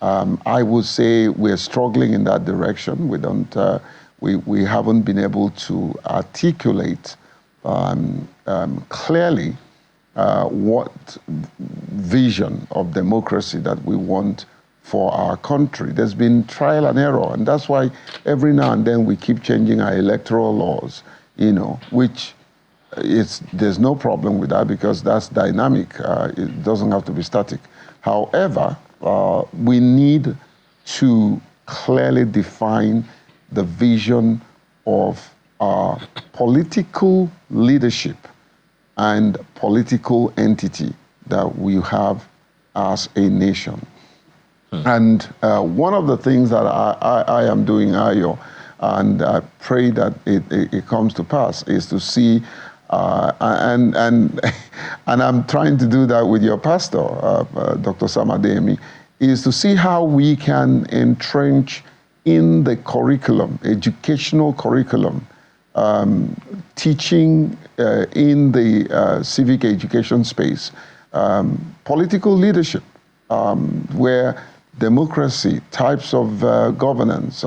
Speaker 6: I would say we're struggling in that direction. We haven't been able to articulate clearly what vision of democracy that we want for our country. There's been trial and error, and that's why every now and then we keep changing our electoral laws, which there's no problem with that because that's dynamic. It doesn't have to be static. However, we need to clearly define the vision of our political leadership and political entity that we have as a nation. And one of the things that I am doing, Ayo, and I pray that it comes to pass, is to see, and I'm trying to do that with your pastor, Dr. Samademi, is to see how we can entrench in the curriculum, educational curriculum, teaching in the civic education space, political leadership, where democracy, types of governance,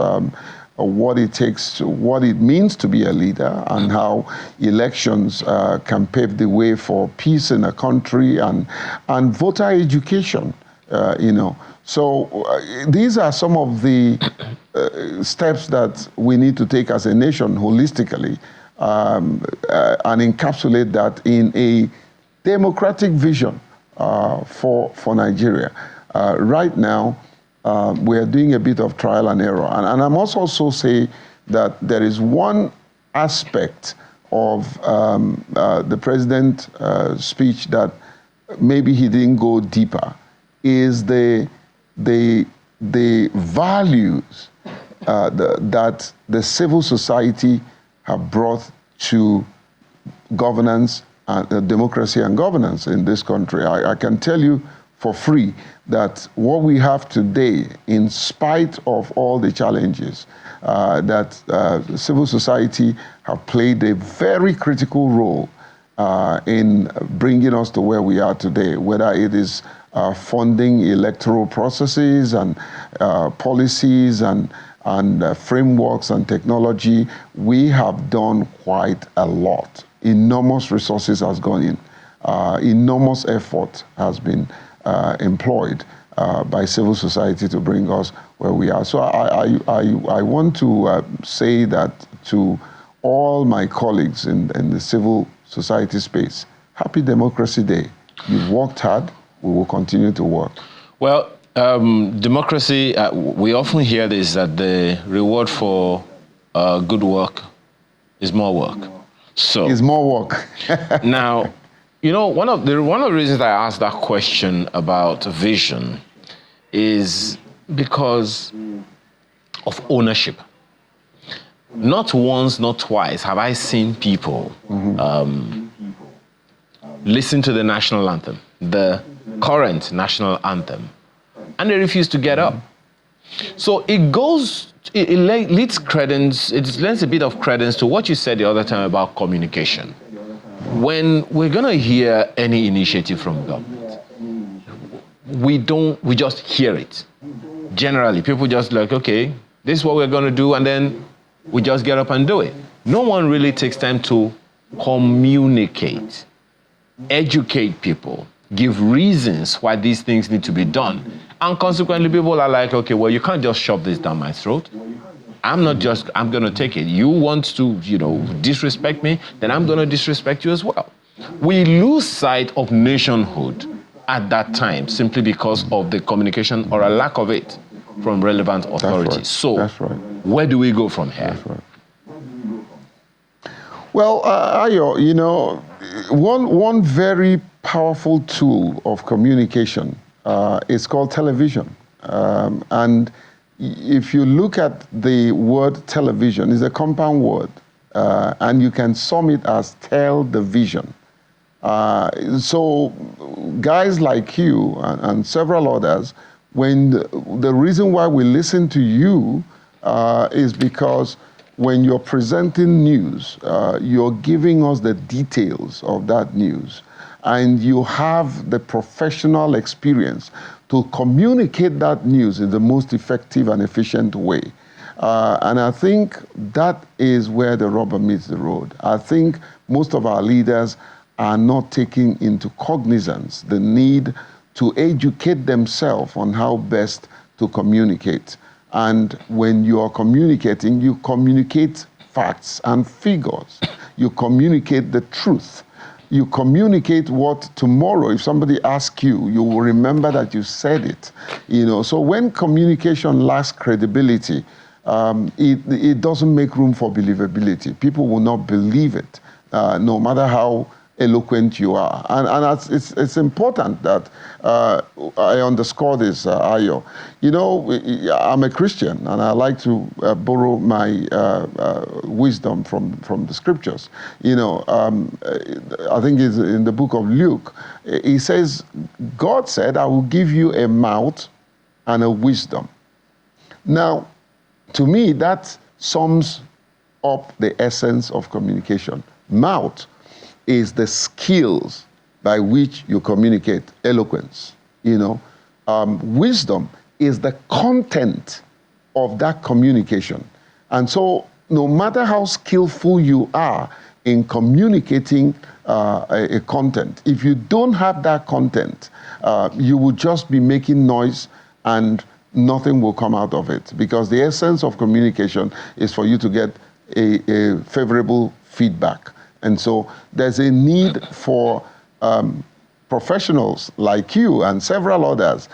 Speaker 6: what it takes, what it means to be a leader, and how elections can pave the way for peace in a country, and voter education, So these are some of the steps that we need to take as a nation holistically, and encapsulate that in a democratic vision for Nigeria. Right now, we are doing a bit of trial and error. And I must also say that there is one aspect of the president's speech that maybe he didn't go deeper, is the values that the civil society have brought to governance, democracy and governance in this country. I can tell you for free that what we have today, in spite of all the challenges, that civil society have played a very critical role in bringing us to where we are today, whether it is funding electoral processes and policies and frameworks and technology. We have done quite a lot. Enormous resources has gone in. Enormous effort has been employed by civil society to bring us where we are. So I want to say that to all my colleagues in the civil society space, happy Democracy Day. You've worked hard. We will continue to work.
Speaker 3: Well, democracy, we often hear this, that the reward for good work is more work. So
Speaker 6: it's more work.
Speaker 3: now, you know, one of the reasons I asked that question about vision is because of ownership. Not once, not twice have I seen people listen to the national anthem, the current national anthem, and they refuse to get up. So it lends a bit of credence to what you said the other time about communication. When we're going to hear any initiative from government, we just hear it. Generally, people just like, okay, this is what we're going to do, and then we just get up and do it. No one really takes time to communicate, educate people, give reasons why these things need to be done. And consequently, people are like, okay, well, you can't just shove this down my throat. I'm going to take it. You want to, disrespect me, then I'm going to disrespect you as well. We lose sight of nationhood at that time simply because of the communication or a lack of it from relevant authorities.
Speaker 6: That's right.
Speaker 3: Where do we go from here?
Speaker 6: That's right. Well, Ayo, one very powerful tool of communication is called television. And if you look at the word television, it's a compound word, and you can sum it as tell the vision. So guys like you and several others, when the reason why we listen to you is because when you're presenting news, you're giving us the details of that news, and you have the professional experience to communicate that news in the most effective and efficient way. And I think that is where the rubber meets the road. I think most of our leaders are not taking into cognizance the need to educate themselves on how best to communicate. And when you are communicating, you communicate facts and figures. You communicate the truth. You communicate what tomorrow, if somebody asks you, you will remember that you said it. So when communication lacks credibility, it doesn't make room for believability. People will not believe it, no matter how eloquent you are. And it's important that I underscore this, Ayo. I'm a Christian, and I like to borrow my wisdom from the scriptures. I think it's in the book of Luke. He says, God said, I will give you a mouth and a wisdom. Now, to me, that sums up the essence of communication. Mouth is the skills by which you communicate, eloquence. Wisdom is the content of that communication. And so no matter how skillful you are in communicating a content, if you don't have that content, you will just be making noise and nothing will come out of it, because the essence of communication is for you to get a favorable feedback. And so there's a need for professionals like you and several others.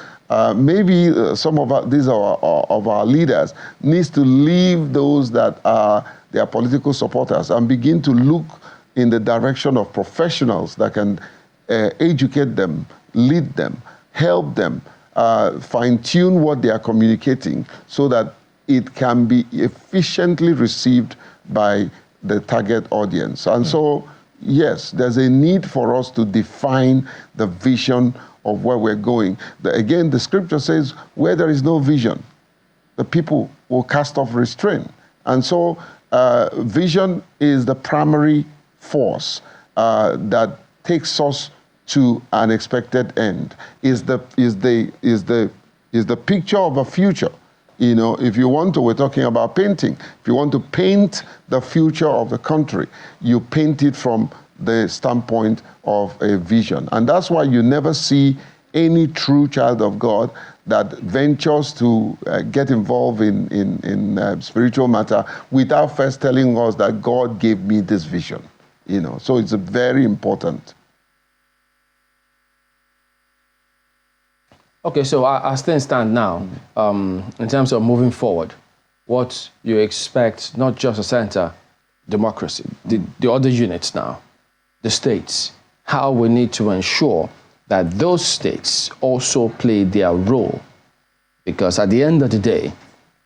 Speaker 6: Maybe some of our leaders needs to leave those that are their political supporters and begin to look in the direction of professionals that can educate them, lead them, help them, fine-tune what they are communicating, so that it can be efficiently received by the target audience. And so, yes, there's a need for us to define the vision of where we're going. Again, the scripture says, where there is no vision, the people will cast off restraint. And so, vision is the primary force that takes us to an expected end. Is the picture of a future. You know, if you want to, we're talking about painting. If you want to paint the future of the country, you paint it from the standpoint of a vision. And that's why you never see any true child of God that ventures to get involved in spiritual matter without first telling us that God gave me this vision. You know, so it's very important.
Speaker 1: Okay, so as things stand now, in terms of moving forward, what you expect, not just a center democracy, the other units now, the states, how we need to ensure that those states also play their role. Because at the end of the day,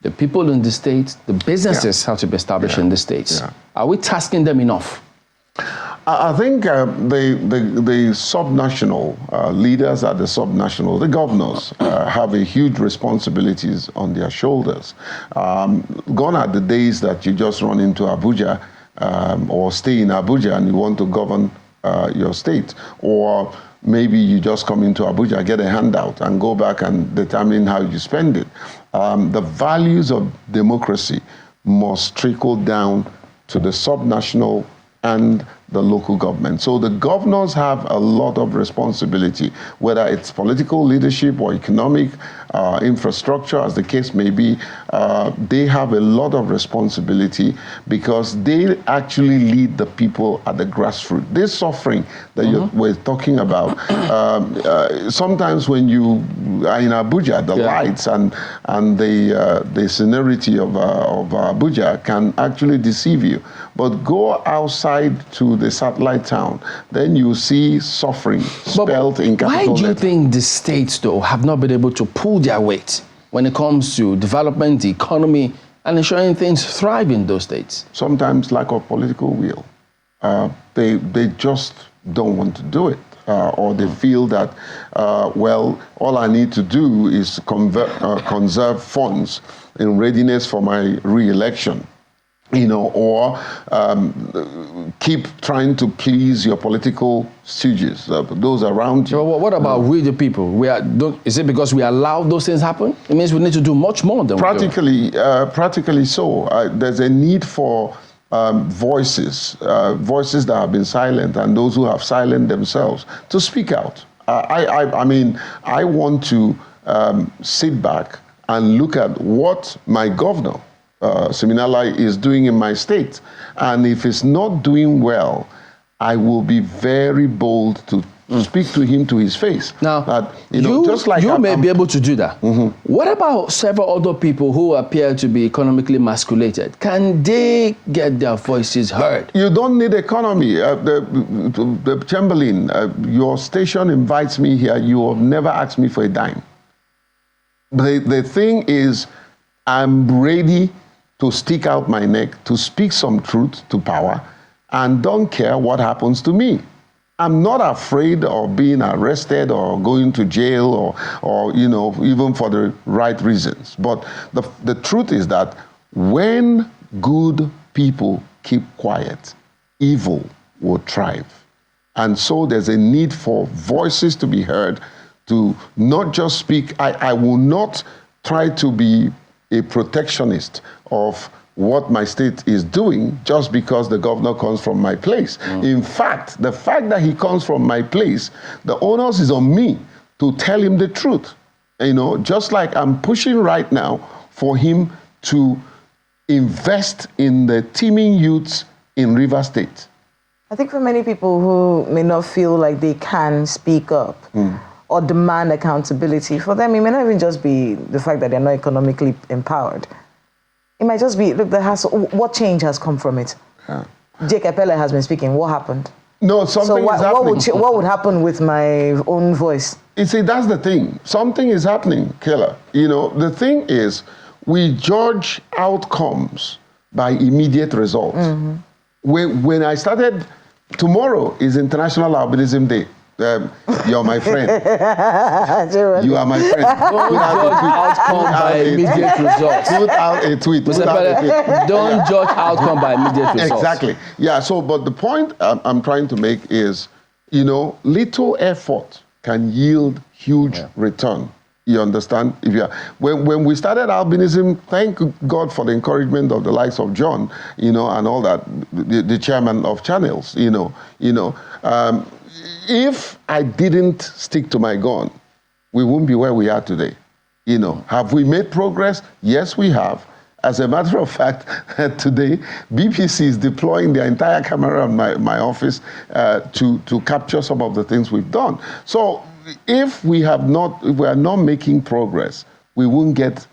Speaker 1: the people in the states, the businesses have to be established in the states. Are we tasking them enough?
Speaker 6: I think the subnational leaders at the subnational, the governors, have a huge responsibilities on their shoulders. Gone are the days that you just run into Abuja or stay in Abuja and you want to govern your state, or maybe you just come into Abuja, get a handout, and go back and determine how you spend it. The values of democracy must trickle down to the subnational and the local government. So the governors have a lot of responsibility, whether it's political leadership or economic infrastructure, as the case may be. They have a lot of responsibility because they actually lead the people at the grassroots. This suffering that we're talking about, sometimes when you are in Abuja, the lights and the scenery of Abuja can actually deceive you. But go outside to the satellite town, then you see suffering spelled in capital letters.
Speaker 1: Why do you think the states, though, have not been able to pull their weight when it comes to development, the economy, and ensuring things thrive in those states?
Speaker 6: Sometimes lack of political will. They just don't want to do it. Or they feel that, well, all I need to do is conserve funds in readiness for my re-election. You know, or keep trying to please your political stooges, those around you.
Speaker 1: Well, what about we the people? Is it because we allow those things happen? It means we need to do much more than
Speaker 6: practically so. There's a need for voices that have been silent and those who have silenced themselves to speak out. I mean, I want to sit back and look at what my governor, Seminala, is doing in my state. And if it's not doing well, I will be very bold to speak to him to his face.
Speaker 1: Now,
Speaker 6: that, just like
Speaker 1: you may be able to do that. What about several other people who appear to be economically emasculated? Can they get their voices heard?
Speaker 6: You don't need economy. The Chamberlain, your station invites me here. You have never asked me for a dime. The thing is, I'm ready to stick out my neck, to speak some truth to power, and don't care what happens to me. I'm not afraid of being arrested or going to jail or even for the right reasons. But the truth is that when good people keep quiet, evil will thrive. And so there's a need for voices to be heard, to not just speak. I will not try to be a protectionist of what my state is doing just because the governor comes from my place. In fact, the fact that he comes from my place, the onus is on me to tell him the truth. Just like I'm pushing right now for him to invest in the teeming youths in River State.
Speaker 2: I think for many people who may not feel like they can speak up or demand accountability, for them it may not even just be the fact that they're not economically empowered. It might just be, look, what change has come from it? Jake Epele has been speaking. What happened?
Speaker 6: No, something is happening.
Speaker 2: What would happen with my own voice?
Speaker 6: You see, that's the thing. Something is happening, Kayla. The thing is, we judge outcomes by immediate results. When I started, tomorrow is International Albinism Day. You're my friend. You are my friend.
Speaker 1: Don't judge outcome by immediate results.
Speaker 6: Put out a tweet.
Speaker 1: Mr. Pele, don't judge outcome by immediate results.
Speaker 6: Exactly. Yeah, so, but the point I'm trying to make is, little effort can yield huge return. You understand? When we started albinism, thank God for the encouragement of the likes of John, and all that, the chairman of Channels, if I didn't stick to my gun, we wouldn't be where we are today. Have we made progress? Yes, we have. As a matter of fact, today, BBC is deploying their entire camera in my office to capture some of the things we've done. So if we are not making progress, we won't get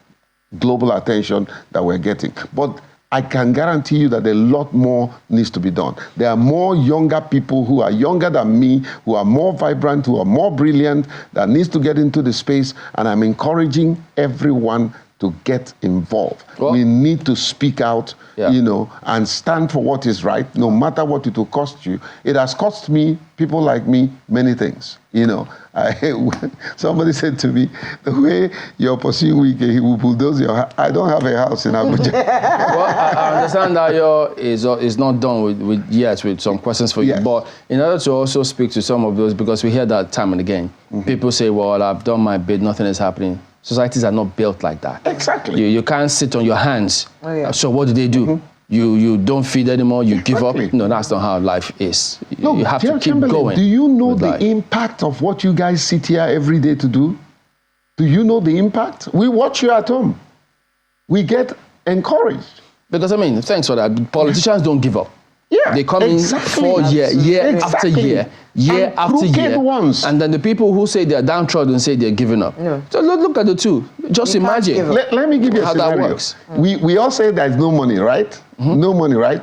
Speaker 6: global attention that we're getting. But I can guarantee you that a lot more needs to be done. There are more younger people who are younger than me, who are more vibrant, who are more brilliant, that needs to get into the space, and I'm encouraging everyone to get involved. Well, we need to speak out, and stand for what is right, no matter what it will cost you. It has cost me, people like me, many things. Somebody said to me, the way you're pursuing Wike, he will bulldoze your house. I don't have a house in Abuja.
Speaker 1: Well, I understand that Ayo is not done with some questions for you. But in order to also speak to some of those, because we hear that time and again, people say, well, I've done my bit, nothing is happening. Societies are not built like that.
Speaker 6: Exactly.
Speaker 1: You can't sit on your hands. So what do? You don't feed anymore, you give up. No, that's not how life is. You have to keep going.
Speaker 6: Do you know the impact of what you guys sit here every day to do? Do you know the impact? We watch you at home. We get encouraged.
Speaker 1: Because, thanks for that. Politicians don't give up.
Speaker 6: Yeah,
Speaker 1: they come in for year after year after year. Ones. And then the people who say they're downtrodden say they're giving up. Yeah. So look at the two. Just imagine.
Speaker 6: Let me give you
Speaker 1: how
Speaker 6: a scenario.
Speaker 1: That works.
Speaker 6: We all say there's no money, right? No money, right?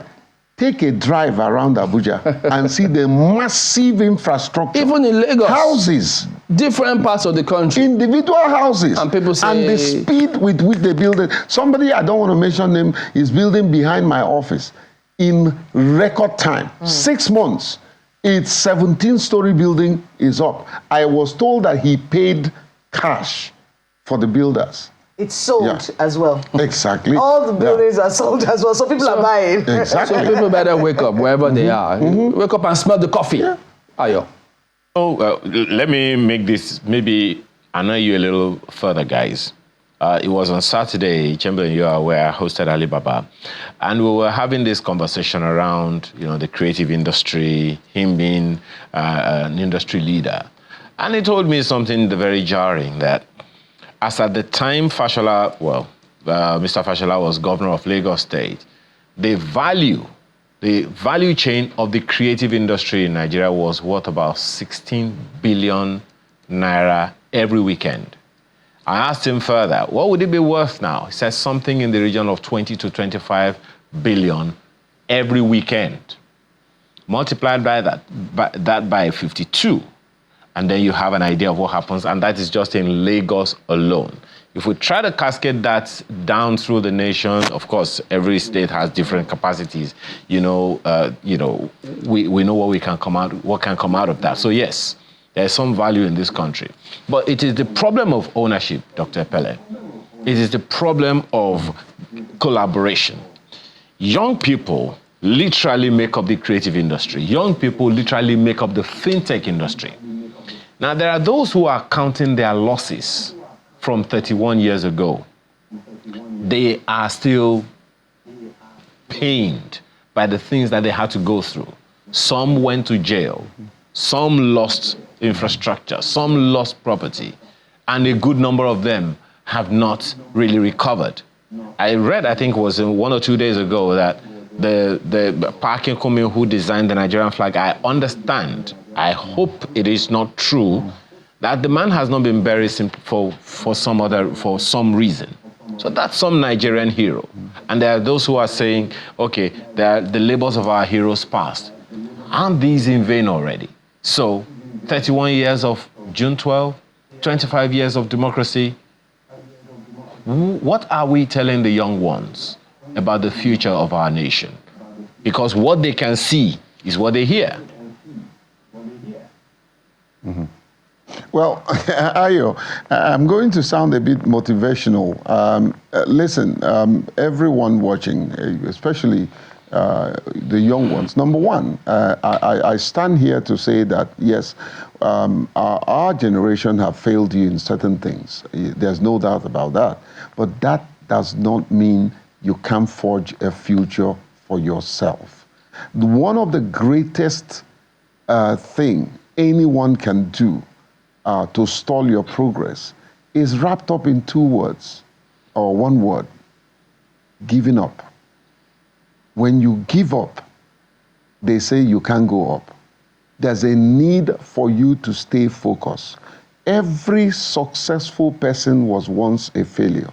Speaker 6: Take a drive around Abuja and see the massive infrastructure.
Speaker 1: Even in Lagos.
Speaker 6: Houses.
Speaker 1: Different parts of the country.
Speaker 6: Individual houses.
Speaker 1: And people say...
Speaker 6: And the speed with which they build it. Somebody, I don't want to mention name, is building behind my office. In record time, 6 months, its 17-story building is up. I was told that he paid cash for the builders.
Speaker 2: It's sold as well.
Speaker 6: Exactly.
Speaker 2: All the buildings are sold as well, so people are buying.
Speaker 6: Exactly.
Speaker 1: So people better wake up wherever they are. Wake up and smell the coffee. Ayo.
Speaker 3: Let me make this, maybe annoy you a little further, guys. It was on Saturday, Chamberlain, you are aware, I hosted Alibaba. And we were having this conversation around, the creative industry, him being an industry leader. And he told me something very jarring, that as at the time Mr. Fashola was governor of Lagos State, the value chain of the creative industry in Nigeria was worth about 16 billion naira every weekend. I asked him further, what would it be worth now? He said something in the region of 20 to 25 billion every weekend. Multiplied by that by 52, and then you have an idea of what happens, and that is just in Lagos alone. If we try to cascade that down through the nation, of course, every state has different capacities. We know what can come out of that. So yes, there's some value in this country. But it is the problem of ownership, Dr. Pele. It is the problem of collaboration. Young people literally make up the creative industry. Young people literally make up the fintech industry. Now, there are those who are counting their losses from 31 years ago. They are still pained by the things that they had to go through. Some went to jail. Some lost infrastructure. Some lost property. And a good number of them have not really recovered. I read, I think it was 1 or 2 days ago, that the Parking Kumin who designed the Nigerian flag, I understand, I hope it is not true, that the man has not been buried for some reason. So that's some Nigerian hero. And there are those who are saying, okay, they are the labors of our heroes past. Aren't these in vain already? So 31 years of June 12, 25 years of democracy, What are we telling the young ones about the future of our nation? Because what they can see is what they hear.
Speaker 6: Mm-hmm. Well, Ayo, I'm going to sound a bit motivational. Listen, everyone watching, especially the young ones. Number one, I stand here to say that, yes, our generation have failed you in certain things. There's no doubt about that. But that does not mean you can't forge a future for yourself. One of the greatest thing anyone can do to stall your progress is wrapped up in two words, or one word: giving up. When you give up, they say you can't go up. There's a need for you to stay focused. Every successful person was once a failure.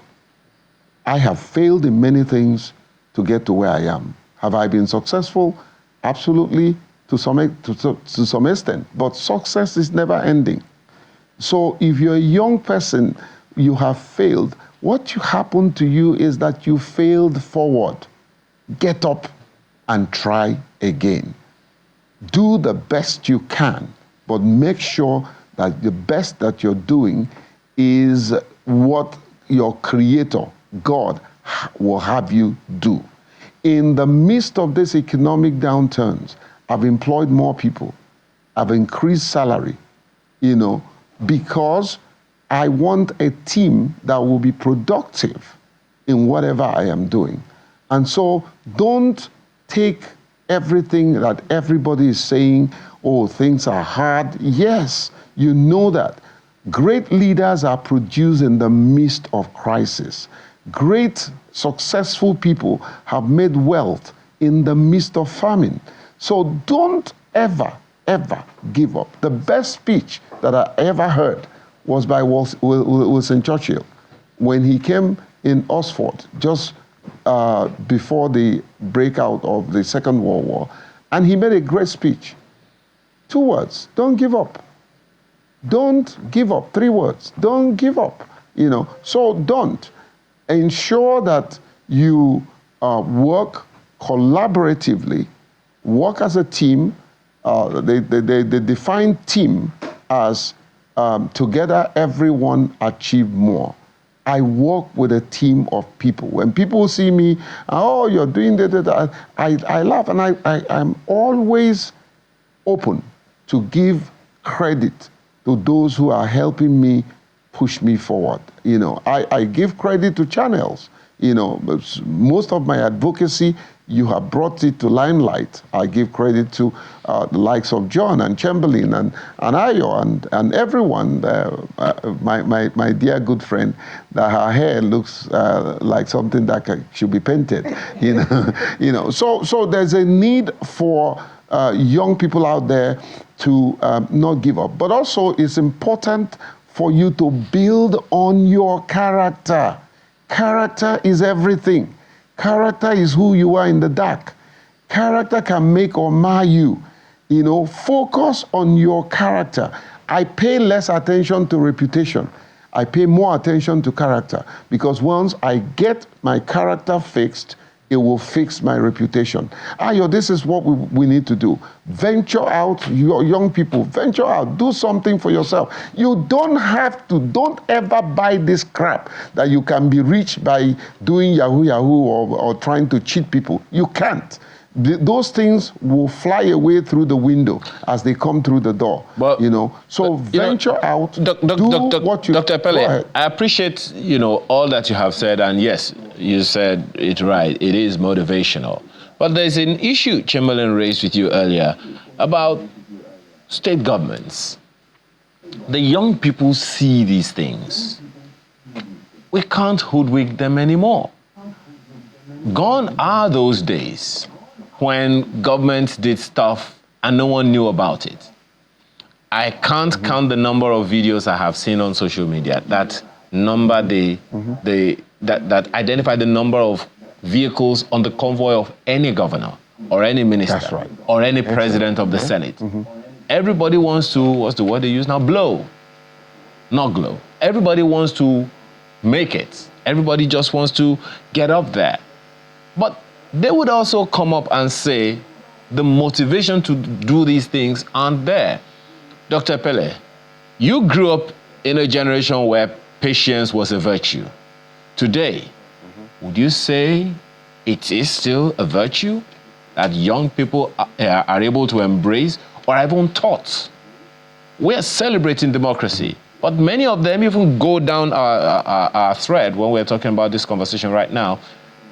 Speaker 6: I have failed in many things to get to where I am. Have I been successful? Absolutely, to some extent. But success is never ending. So if you're a young person, you have failed, what happened to you is that you failed forward. Get up and try again. Do the best you can, but make sure that the best that you're doing is what your Creator, God, will have you do. In the midst of these economic downturns, I've employed more people. I've increased salary, because I want a team that will be productive in whatever I am doing. And so don't take everything that everybody is saying, oh, things are hard. Yes, you know that. Great leaders are produced in the midst of crisis. Great, successful people have made wealth in the midst of famine. So don't ever give up. The best speech that I ever heard was by Winston Churchill when he came in Oxford just before the breakout of the Second World War. And he made a great speech. 2 words: don't give up. Don't give up. 3 words: don't give up. So don't. Ensure that you work collaboratively, work as a team. They define team as together everyone achieve more. I work with a team of people. When people see me, oh, you're doing that, I laugh, and I'm always open to give credit to those who are helping me push me forward. I give credit to channels. Most of my advocacy, you have brought it to limelight. I give credit to the likes of John and Chamberlain and Ayo and everyone. My dear good friend, that her hair looks like something that should be painted. So there's a need for young people out there to not give up. But also, it's important for you to build on your character. Character is everything. Character is who you are in the dark. Character can make or mar you. Focus on your character. I pay less attention to reputation. I pay more attention to character, because once I get my character fixed, it will fix my reputation. Ayo, this is what we need to do. Venture out, your young people, venture out, do something for yourself. You don't ever buy this crap that you can be rich by doing Yahoo or trying to cheat people. You can't. Those things will fly away through the window as they come through the door. So venture out, do what you...
Speaker 3: Dr. Pele, I appreciate, all that you have said, and yes, you said it right. It is motivational. But there's an issue Chamberlain raised with you earlier about state governments. The young people see these things. We can't hoodwink them anymore. Gone are those days when governments did stuff and no one knew about it. I can't count the number of videos I have seen on social media that identify the number of vehicles on the convoy of any governor or any minister or any president of the Senate. Everybody wants to, what's the word they use now? Blow, not glow. Everybody wants to make it. Everybody just wants to get up there. But they would also come up and say the motivation to do these things aren't there. Dr. Pele, you grew up in a generation where patience was a virtue. Today, would you say it is still a virtue that young people are able to embrace or even taught? We are celebrating democracy, but many of them even go down our thread when we're talking about this conversation right now.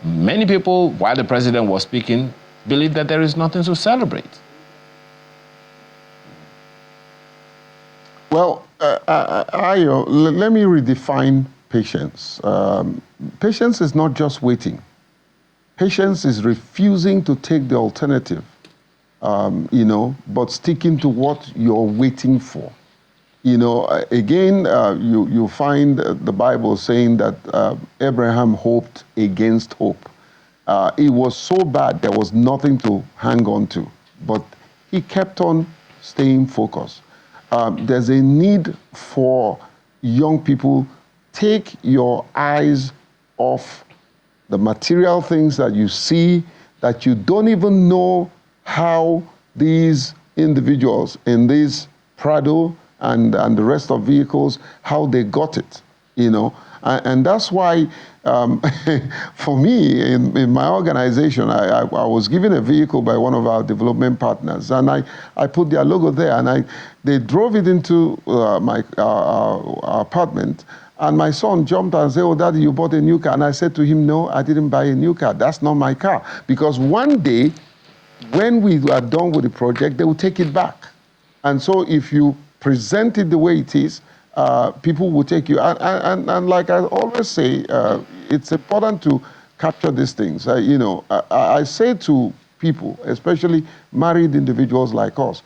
Speaker 3: Many people, while the president was speaking, believe that there is nothing to celebrate.
Speaker 6: Well, let me redefine patience. Patience is not just waiting. Patience is refusing to take the alternative, but sticking to what you're waiting for. Again, you find the Bible saying that Abraham hoped against hope. It was so bad, there was nothing to hang on to, but he kept on staying focused. There's a need for young people, take your eyes off the material things that you see, that you don't even know how these individuals in this Prado and the rest of vehicles, how they got it, And that's why, for me, in my organization, I was given a vehicle by one of our development partners, and I put their logo there, and they drove it into my apartment, and my son jumped and said, "Oh, Daddy, you bought a new car." And I said to him, "No, I didn't buy a new car. That's not my car." Because one day, when we are done with the project, they will take it back. And so if you present it the way it is, people will take you. And like I always say, it's important to capture these things. I say to people, especially married individuals like us,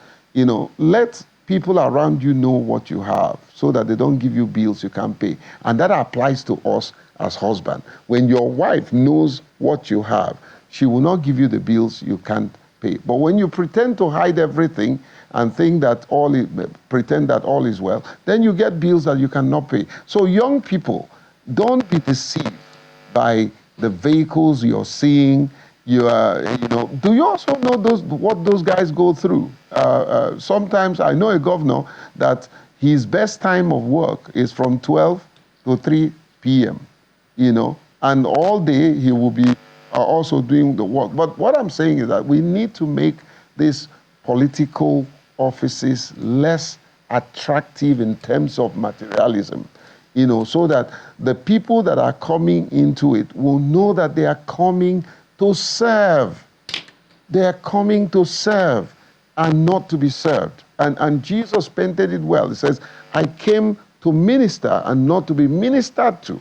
Speaker 6: let people around you know what you have so that they don't give you bills you can't pay. And that applies to us as husband. When your wife knows what you have, she will not give you the bills you can't pay. But when you pretend to hide everything and pretend that all is well, then you get bills that you cannot pay. So young people, don't be deceived by the vehicles you're seeing. Do you also know what those guys go through? Sometimes I know a governor that his best time of work is from 12 to 3 p.m., and all day he will be also doing the work. But what I'm saying is that we need to make these political offices less attractive in terms of materialism, so that the people that are coming into it will know that they are coming to serve. They are coming to serve and not to be served. And Jesus painted it well. He says, "I came to minister and not to be ministered to."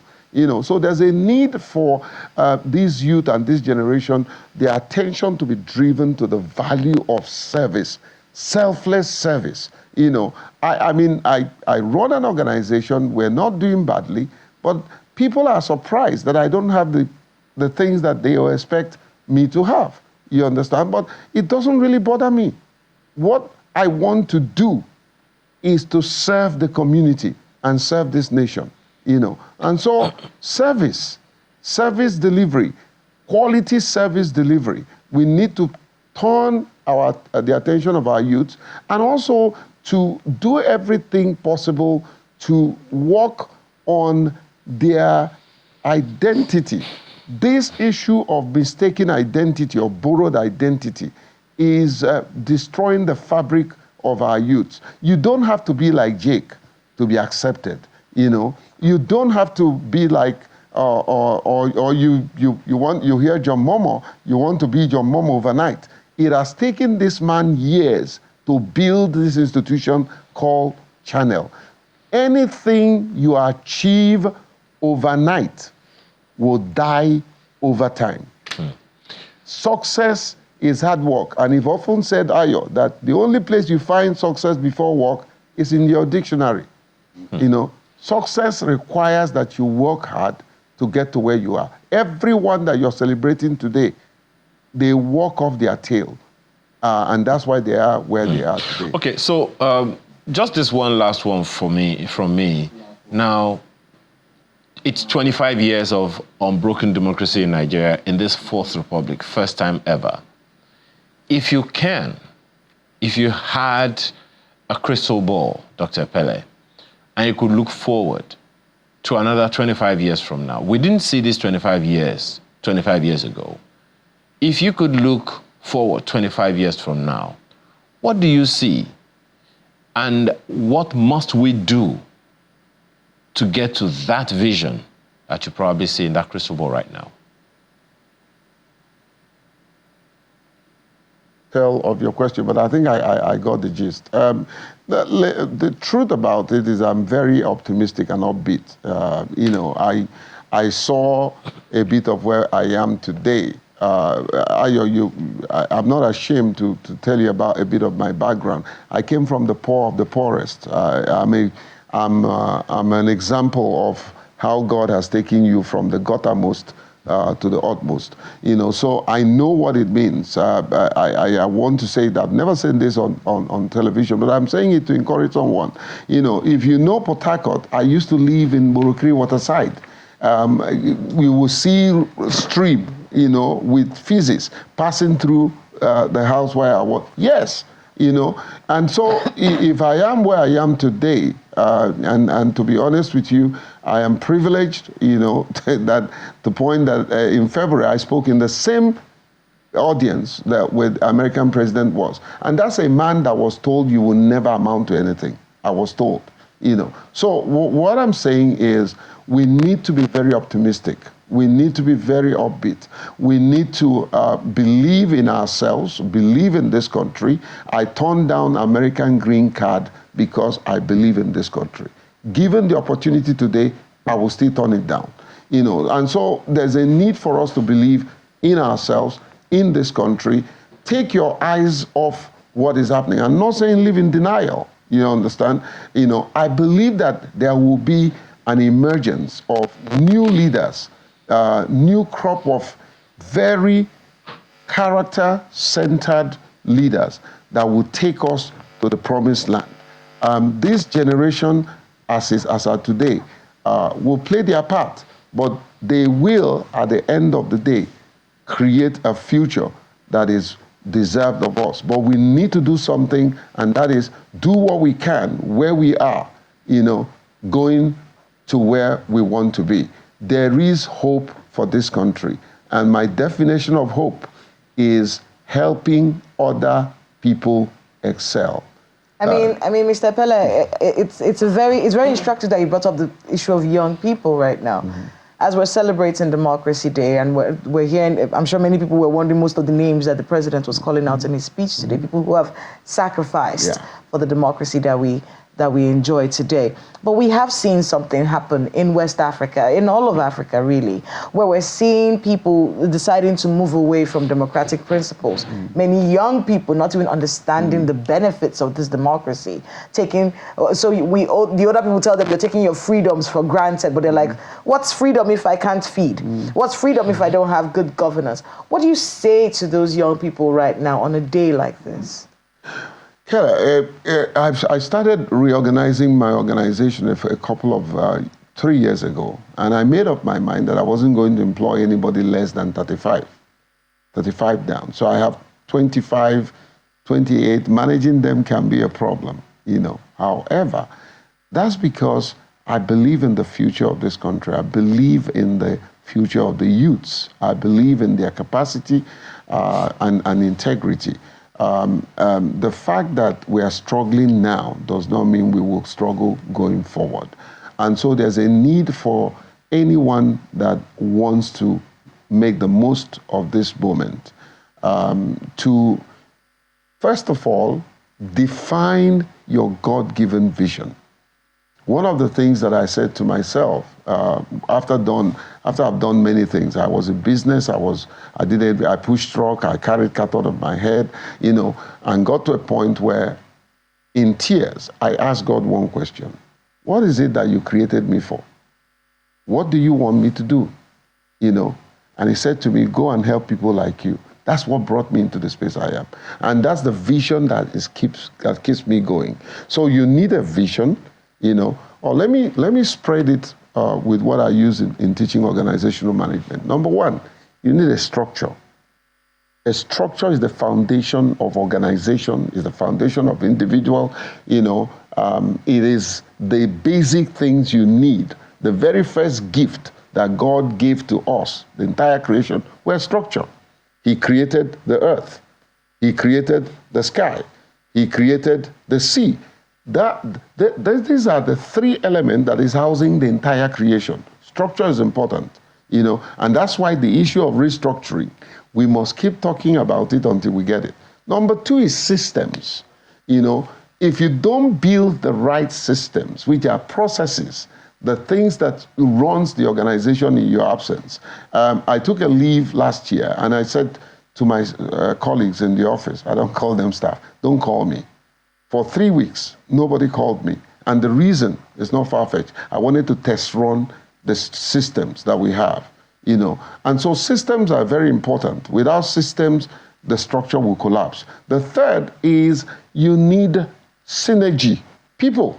Speaker 6: So there's a need for this youth and this generation, their attention to be driven to the value of service, selfless service. I run an organization, we're not doing badly, but people are surprised that I don't have the things that they expect me to have. You understand? But it doesn't really bother me. What I want to do is to serve the community and serve this nation. And so service delivery, quality service delivery, we need to turn the attention of our youth and also to do everything possible to work on their identity. This issue of mistaken identity or borrowed identity is destroying the fabric of our youth. You don't have to be like Jake to be accepted. You don't have to be like, or you hear John Momo, you want to be John Momo overnight. It has taken this man years to build this institution called Channel. Anything you achieve overnight will die over time. Success is hard work. And I've often said, Ayo, that the only place you find success before work is in your dictionary. Success requires that you work hard to get to where you are. Everyone that you're celebrating today, they walk off their tail. And that's why they are where they are today.
Speaker 3: Okay, so just this one last one from me. Now, It's 25 years of unbroken democracy in Nigeria in this fourth republic, first time ever. If you had a crystal ball, Dr. Pele, and you could look forward to another 25 years from now. We didn't see this 25 years ago. If you could look forward 25 years from now, what do you see? And what must we do to get to that vision that you probably see in that crystal ball right now?
Speaker 6: Of your question, but I think I got the gist. The truth about it is I'm very optimistic and upbeat. I saw a bit of where I am today. I'm not ashamed to tell you about a bit of my background. I came from the poor of the poorest. I'm an example of how God has taken you from the guttermost to the utmost, so I know what it means. I want to say that I've never said this on television, but I'm saying it to encourage someone. If you know Port Harcourt, I used to live in Burukri Waterside. We will see stream, with feces passing through the house where I was. Yes, and so if I am where I am today, and to be honest with you, I am privileged, that the point that in February I spoke in the same audience that with American president was. And that's a man that was told you will never amount to anything. I was told, So what I'm saying is we need to be very optimistic. We need to be very upbeat. We need to believe in ourselves, believe in this country. I turned down American green card because I believe in this country. Given the opportunity today, I will still turn it down. And so there's a need for us to believe in ourselves, in this country. Take your eyes off what is happening. I'm not saying live in denial, you understand? I believe that there will be an emergence of new leaders, new crop of very character-centered leaders that will take us to the promised land. This generation, as are today, will play their part, but they will, at the end of the day, create a future that is deserved of us. But we need to do something, and that is do what we can where we are, going to where we want to be. There is hope for this country, and my definition of hope is helping other people excel.
Speaker 2: I mean, Mr. Pele, it's very instructive that you brought up the issue of young people right now. Mm-hmm. As we're celebrating Democracy Day, and we're hearing, I'm sure many people were wondering most of the names that the president was calling out in his speech today, people who have sacrificed for the democracy that we enjoy today. But we have seen something happen in West Africa, in all of Africa really, where we're seeing people deciding to move away from democratic principles. Many young people not even understanding the benefits of this democracy. The older people tell them you're taking your freedoms for granted, but they're like, what's freedom if I can't feed? What's freedom if I don't have good governance? What do you say to those young people right now on a day like this?
Speaker 6: I started reorganizing my organization a couple of 3 years ago, and I made up my mind that I wasn't going to employ anybody less than 35 down. So I have 25, 28. Managing them can be a problem, However, that's because I believe in the future of this country. I believe in the future of the youths. I believe in their capacity and integrity. The fact that we are struggling now does not mean we will struggle going forward. And so there's a need for anyone that wants to make the most of this moment to, first of all, define your God-given vision. One of the things that I said to myself after I've done many things, I was in business, I pushed truck, I carried cattle on my head, and got to a point where, in tears, I asked God one question: what is it that you created me for? What do you want me to do? And He said to me, go and help people like you. That's what brought me into the space I am, and that's the vision that keeps me going. So you need a vision. Or let me spread it with what I use in teaching organizational management. Number one, you need a structure. A structure is the foundation of organization, is the foundation of individual. It is the basic things you need. The very first gift that God gave to us, the entire creation, was structure. He created the earth. He created the sky. He created the sea. These are the three elements that is housing the entire creation. Structure is important, and that's why the issue of restructuring, we must keep talking about it until we get it. Number two is systems. If you don't build the right systems, which are processes, the things that runs the organization in your absence. I took a leave last year, and I said to my colleagues in the office, I don't call them staff, don't call me. For 3 weeks, nobody called me. And the reason is not far-fetched. I wanted to test run the systems that we have, And so systems are very important. Without systems, the structure will collapse. The third is you need synergy. People.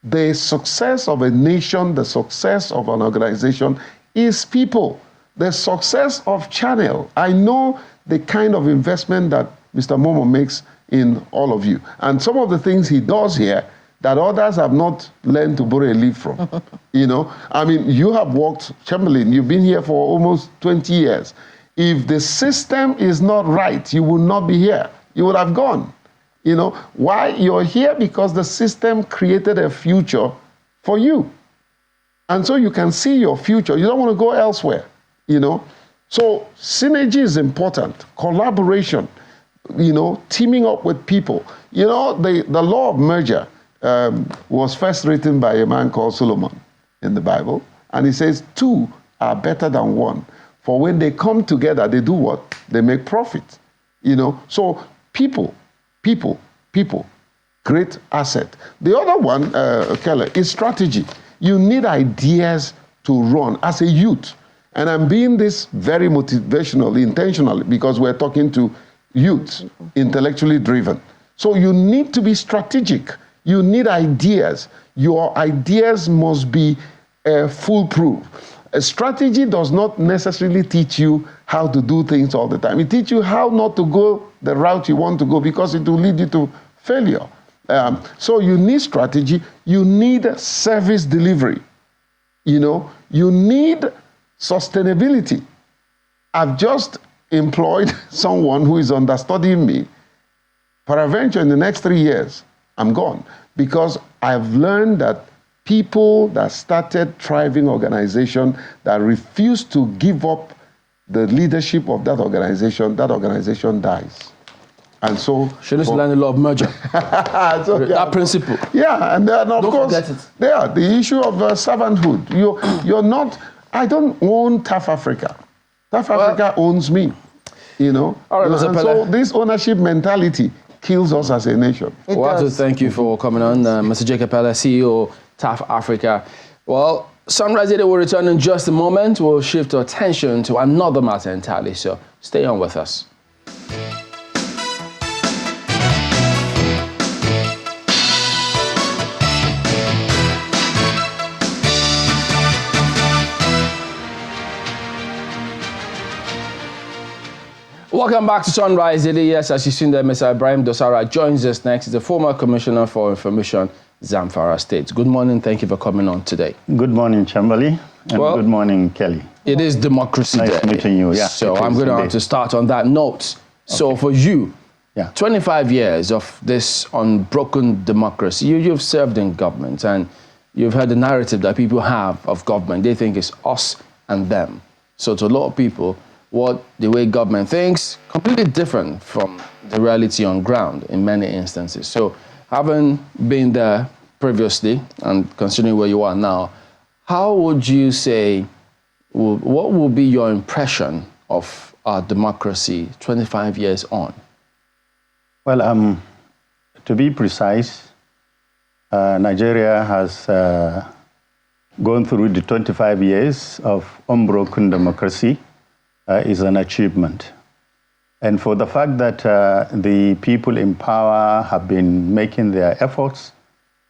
Speaker 6: The success of a nation, the success of an organization is people. The success of Channel. I know the kind of investment that Mr. Momo makes in all of you. And some of the things he does here that others have not learned to borrow a leaf from. You have worked, Chamberlain, you've been here for almost 20 years. If the system is not right, you will not be here. You would have gone. Why? You're here because the system created a future for you. And so you can see your future. You don't want to go elsewhere, So synergy is important. Collaboration, teaming up with people. The law of merger was first written by a man called Solomon in the Bible. And he says, two are better than one. For when they come together, they do what? They make profit. So people, great asset. The other one, Keller, is strategy. You need ideas to run as a youth. And I'm being this very motivational, intentionally, because we're talking to youth, intellectually driven. So you need to be strategic. You need ideas. Your ideas must be foolproof. A strategy does not necessarily teach you how to do things all the time. It teaches you how not to go the route you want to go because it will lead you to failure. So you need strategy. You need service delivery. You need sustainability. I've just employed someone who is understudying me. Peradventure, in the next 3 years, I'm gone. Because I've learned that people that started thriving organization that refuse to give up the leadership of that organization dies. And so...
Speaker 1: She needs to learn a lot of merger. That principle.
Speaker 6: Yeah, and then of course, the issue of servanthood. You're not... I don't own TAF Africa. TAF Africa owns me. All right, Mr. Pele. So this ownership mentality kills us as a nation.
Speaker 1: I want to thank you for coming on, Mr. Jacob Pele, CEO, TAF Africa. Well, Sunrise Day will return in just a moment. We'll shift our attention to another matter entirely, so stay on with us. Welcome back to Sunrise Daily. Yes, as you've seen there, Mr. Ibrahim Dosara joins us next. He's the former Commissioner for Information, Zanfara State. Good morning. Thank you for coming on today.
Speaker 9: Good morning, Chamberlain. And good morning, Kelly.
Speaker 1: It is Democracy Day.
Speaker 9: Nice meeting you. Yeah.
Speaker 1: So I'm going to have to start on that note. So for you, 25 years of this unbroken democracy, you've served in government and you've heard the narrative that people have of government. They think it's us and them. So to a lot of people, the way government thinks, completely different from the reality on ground in many instances. So having been there previously and considering where you are now, how would you say, what will be your impression of our democracy 25 years on?
Speaker 9: Well, to be precise, Nigeria has gone through the 25 years of unbroken democracy. Is an achievement. And for the fact that the people in power have been making their efforts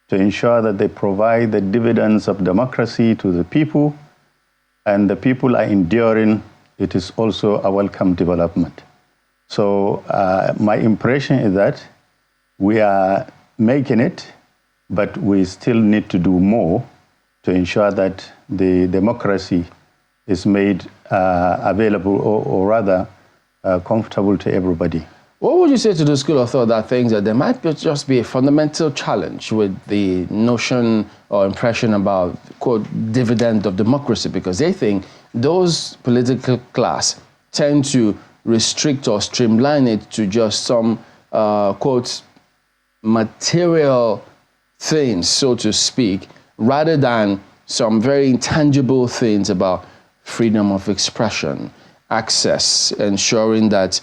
Speaker 9: to ensure that they provide the dividends of democracy to the people, and the people are enduring, it is also a welcome development. So my impression is that we are making it, but we still need to do more to ensure that the democracy is made available, or rather comfortable to everybody.
Speaker 1: What would you say to the school of thought that thinks that there might just be a fundamental challenge with the notion or impression about, quote, dividend of democracy, because they think those political class tend to restrict or streamline it to just some, quote, material things, so to speak, rather than some very intangible things about freedom of expression, access, ensuring that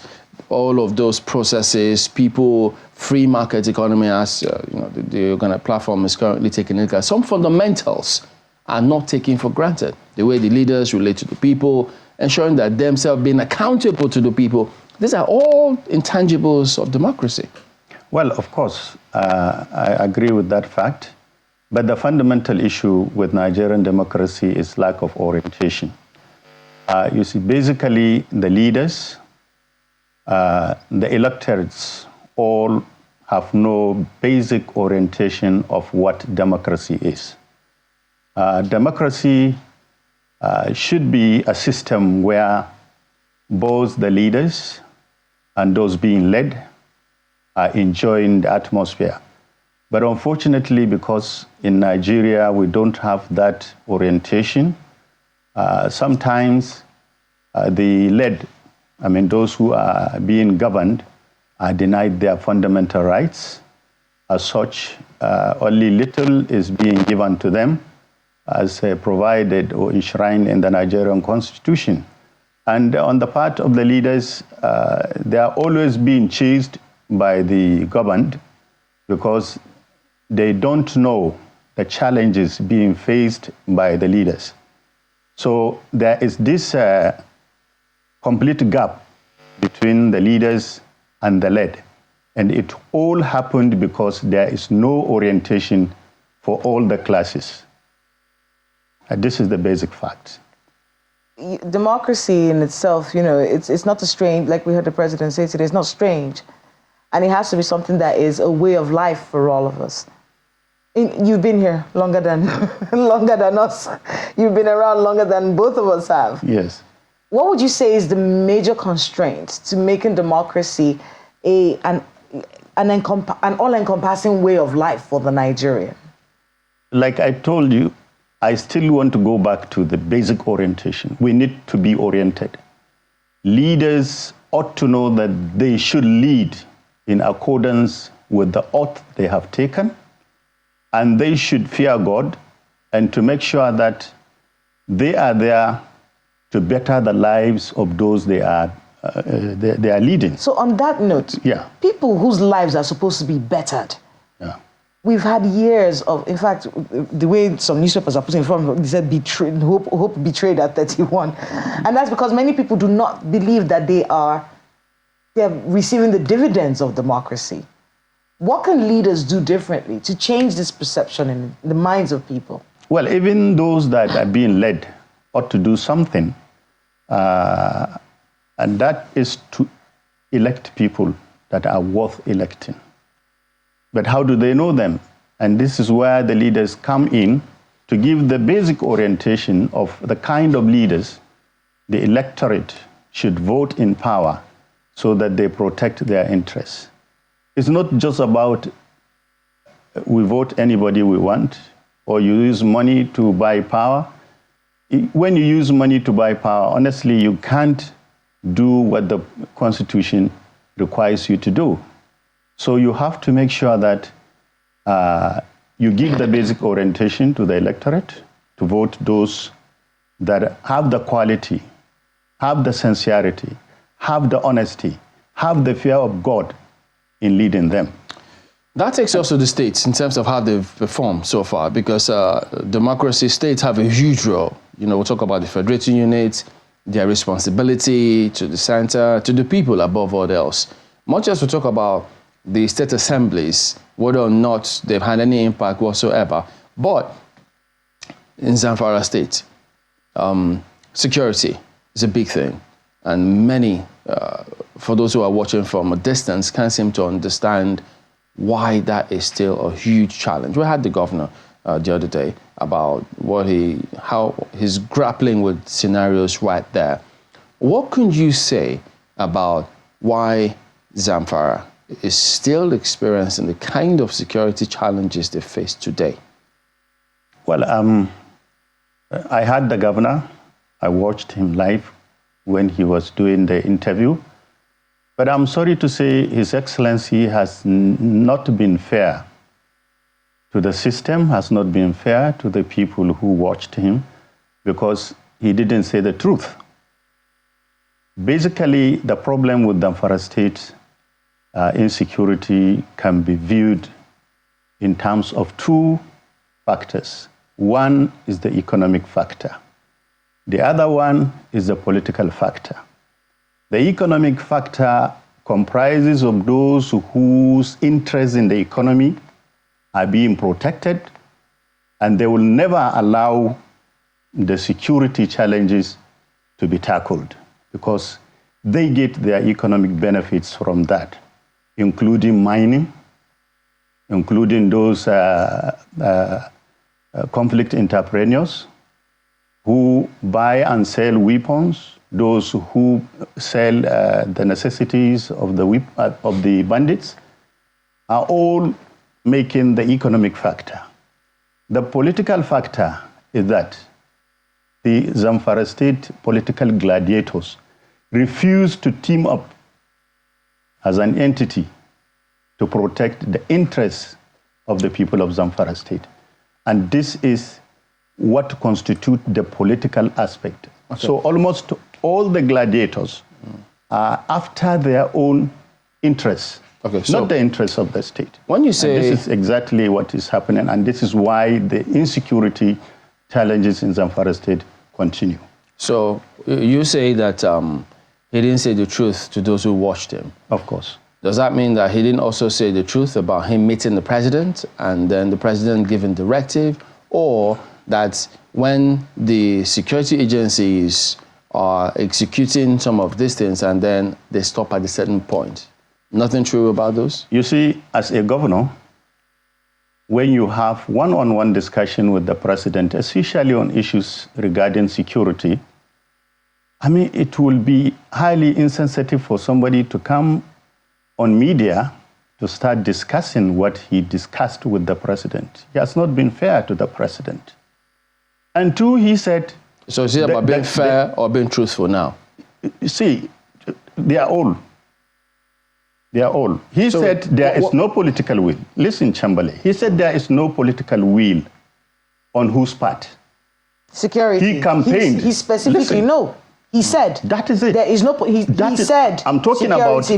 Speaker 1: all of those processes, people, free market economy, as the organic platform is currently taking a look at, some fundamentals are not taken for granted. The way the leaders relate to the people, ensuring that themselves being accountable to the people, these are all intangibles of democracy.
Speaker 9: Well, of course, I agree with that fact. But the fundamental issue with Nigerian democracy is lack of orientation. You see, basically, the leaders, the electors, all have no basic orientation of what democracy is. Democracy should be a system where both the leaders and those being led are enjoying the atmosphere. But unfortunately, because in Nigeria we don't have that orientation, sometimes the led, those who are being governed, are denied their fundamental rights. As such, only little is being given to them as provided or enshrined in the Nigerian constitution. And on the part of the leaders, they are always being chased by the governed because they don't know the challenges being faced by the leaders. So there is this complete gap between the leaders and the led. And it all happened because there is no orientation for all the classes. And this is the basic fact.
Speaker 2: Democracy in itself, it's not a strange, like we heard the president say today, it's not strange. And it has to be something that is a way of life for all of us. You've been here longer than us. You've been around longer than both of us have.
Speaker 9: Yes.
Speaker 2: What would you say is the major constraint to making democracy an all-encompassing way of life for the Nigerian?
Speaker 9: Like I told you, I still want to go back to the basic orientation. We need to be oriented. Leaders ought to know that they should lead in accordance with the oath they have taken, and they should fear God and to make sure that they are there to better the lives of those they are leading. So on that note, people whose lives are supposed to be bettered, we've had years of, in fact, the way some newspapers are putting it from, they said hope betrayed at 31. And that's because many people do not believe that they're receiving the dividends of democracy. What can leaders do differently to change this perception in the minds of people? Well, even those that are being led ought to do something, and that is to elect people that are worth electing. But how do they know them? And this is where the leaders come in to give the basic orientation of the kind of leaders the electorate should vote in power so that they protect their interests. It's not just about we vote anybody we want, or you use money to buy power. When you use money to buy power, honestly, you can't do what the Constitution requires you to do. So you have to make sure that you give the basic orientation to the electorate to vote those that have the quality, have the sincerity, have the honesty, have the fear of God in leading them.
Speaker 1: That takes us to the states in terms of how they've performed so far, because democracy states have a huge role. We'll talk about the federating units, their responsibility to the center, to the people above all else. Much as we talk about the state assemblies, whether or not they've had any impact whatsoever. But in Zanfara State, security is a big thing. And many, for those who are watching from a distance, can't seem to understand why that is still a huge challenge. We had the governor the other day about how he's grappling with scenarios right there. What could you say about why Zanfara is still experiencing the kind of security challenges they face today?
Speaker 9: Well, I had the governor. I watched him live when he was doing the interview. But I'm sorry to say His Excellency has not been fair to the system, has not been fair to the people who watched him, because he didn't say the truth. Basically, the problem with Zanfara State insecurity can be viewed in terms of two factors. One is the economic factor. The other one is the political factor. The economic factor comprises of those whose interests in the economy are being protected, and they will never allow the security challenges to be tackled because they get their economic benefits from that, including mining, including those conflict entrepreneurs who buy and sell weapons, those who sell the necessities of the bandits, are all making the economic factor. The political factor is that the Zanfara State political gladiators refuse to team up as an entity to protect the interests of the people of Zanfara State. And this is what constitutes the political aspect. Okay. So almost all the gladiators are after their own interests, not the interests of the state.
Speaker 1: When you say...
Speaker 9: And this is exactly what is happening, and this is why the insecurity challenges in Zanfara State continue.
Speaker 1: So you say that he didn't say the truth to those who watched him.
Speaker 9: Of course.
Speaker 1: Does that mean that he didn't also say the truth about him meeting the president and then the president giving directive, or that when the security agencies are executing some of these things and then they stop at a certain point? Nothing true about those?
Speaker 9: You see, as a governor, when you have one-on-one discussion with the president, especially on issues regarding security, I mean, it will be highly insensitive for somebody to come on media to start discussing what he discussed with the president. He has not been fair to the president. And two, he said...
Speaker 1: So is it about being fair or being truthful now?
Speaker 9: You see, they are all. They are all. He said there is no political will. Listen, Chamberlain. He said there is no political will on whose part?
Speaker 2: Security.
Speaker 9: He campaigned.
Speaker 2: He specifically, no. He said
Speaker 9: that is it.
Speaker 2: There is no. He said.
Speaker 9: I'm talking
Speaker 2: security,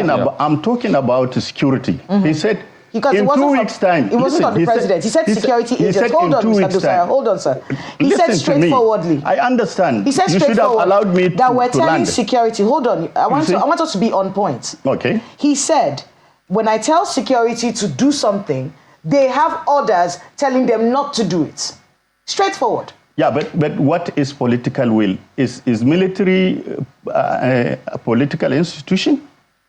Speaker 9: about. I'm talking about security.
Speaker 2: Mm-hmm.
Speaker 9: He said
Speaker 2: because
Speaker 9: in 2 weeks' time.
Speaker 2: It wasn't on the president. He said security agents. Hold on, Mr. Dosaya. Hold on, sir. He said straightforwardly.
Speaker 9: I understand.
Speaker 2: He said
Speaker 9: you should have allowed me
Speaker 2: that we're telling
Speaker 9: land.
Speaker 2: security. Hold on. I want us to be on point.
Speaker 9: Okay.
Speaker 2: He said, when I tell security to do something, they have orders telling them not to do it. Straightforward.
Speaker 9: Yeah, but what is political will? Is military a political institution?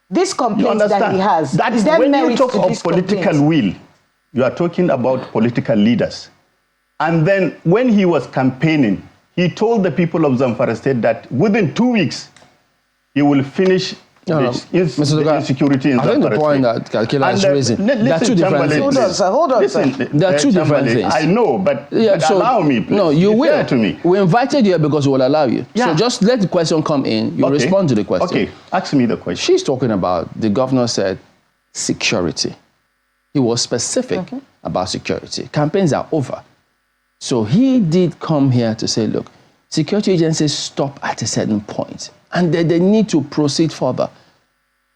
Speaker 2: This complaint that he has,
Speaker 9: that is when you talk of political will, you are talking about political leaders. And then when he was campaigning, he told the people of Zanfara State that within 2 weeks, he will finish the insecurity in Zanfara State.
Speaker 1: I think the point that Kalkila is raising, there are two different things.
Speaker 2: Hold on, sir.
Speaker 1: There are two different things.
Speaker 9: I know, but allow me, please.
Speaker 1: No, you will.
Speaker 9: Fair to me.
Speaker 1: We invited you here because we will allow you.
Speaker 9: Yeah.
Speaker 1: So just let the question come in. You respond to the question.
Speaker 9: Okay, ask me the question.
Speaker 1: She's talking about, the governor said, security. He was specific about security. Campaigns are over. So he did come here to say, look, security agencies stop at a certain point and they need to proceed further.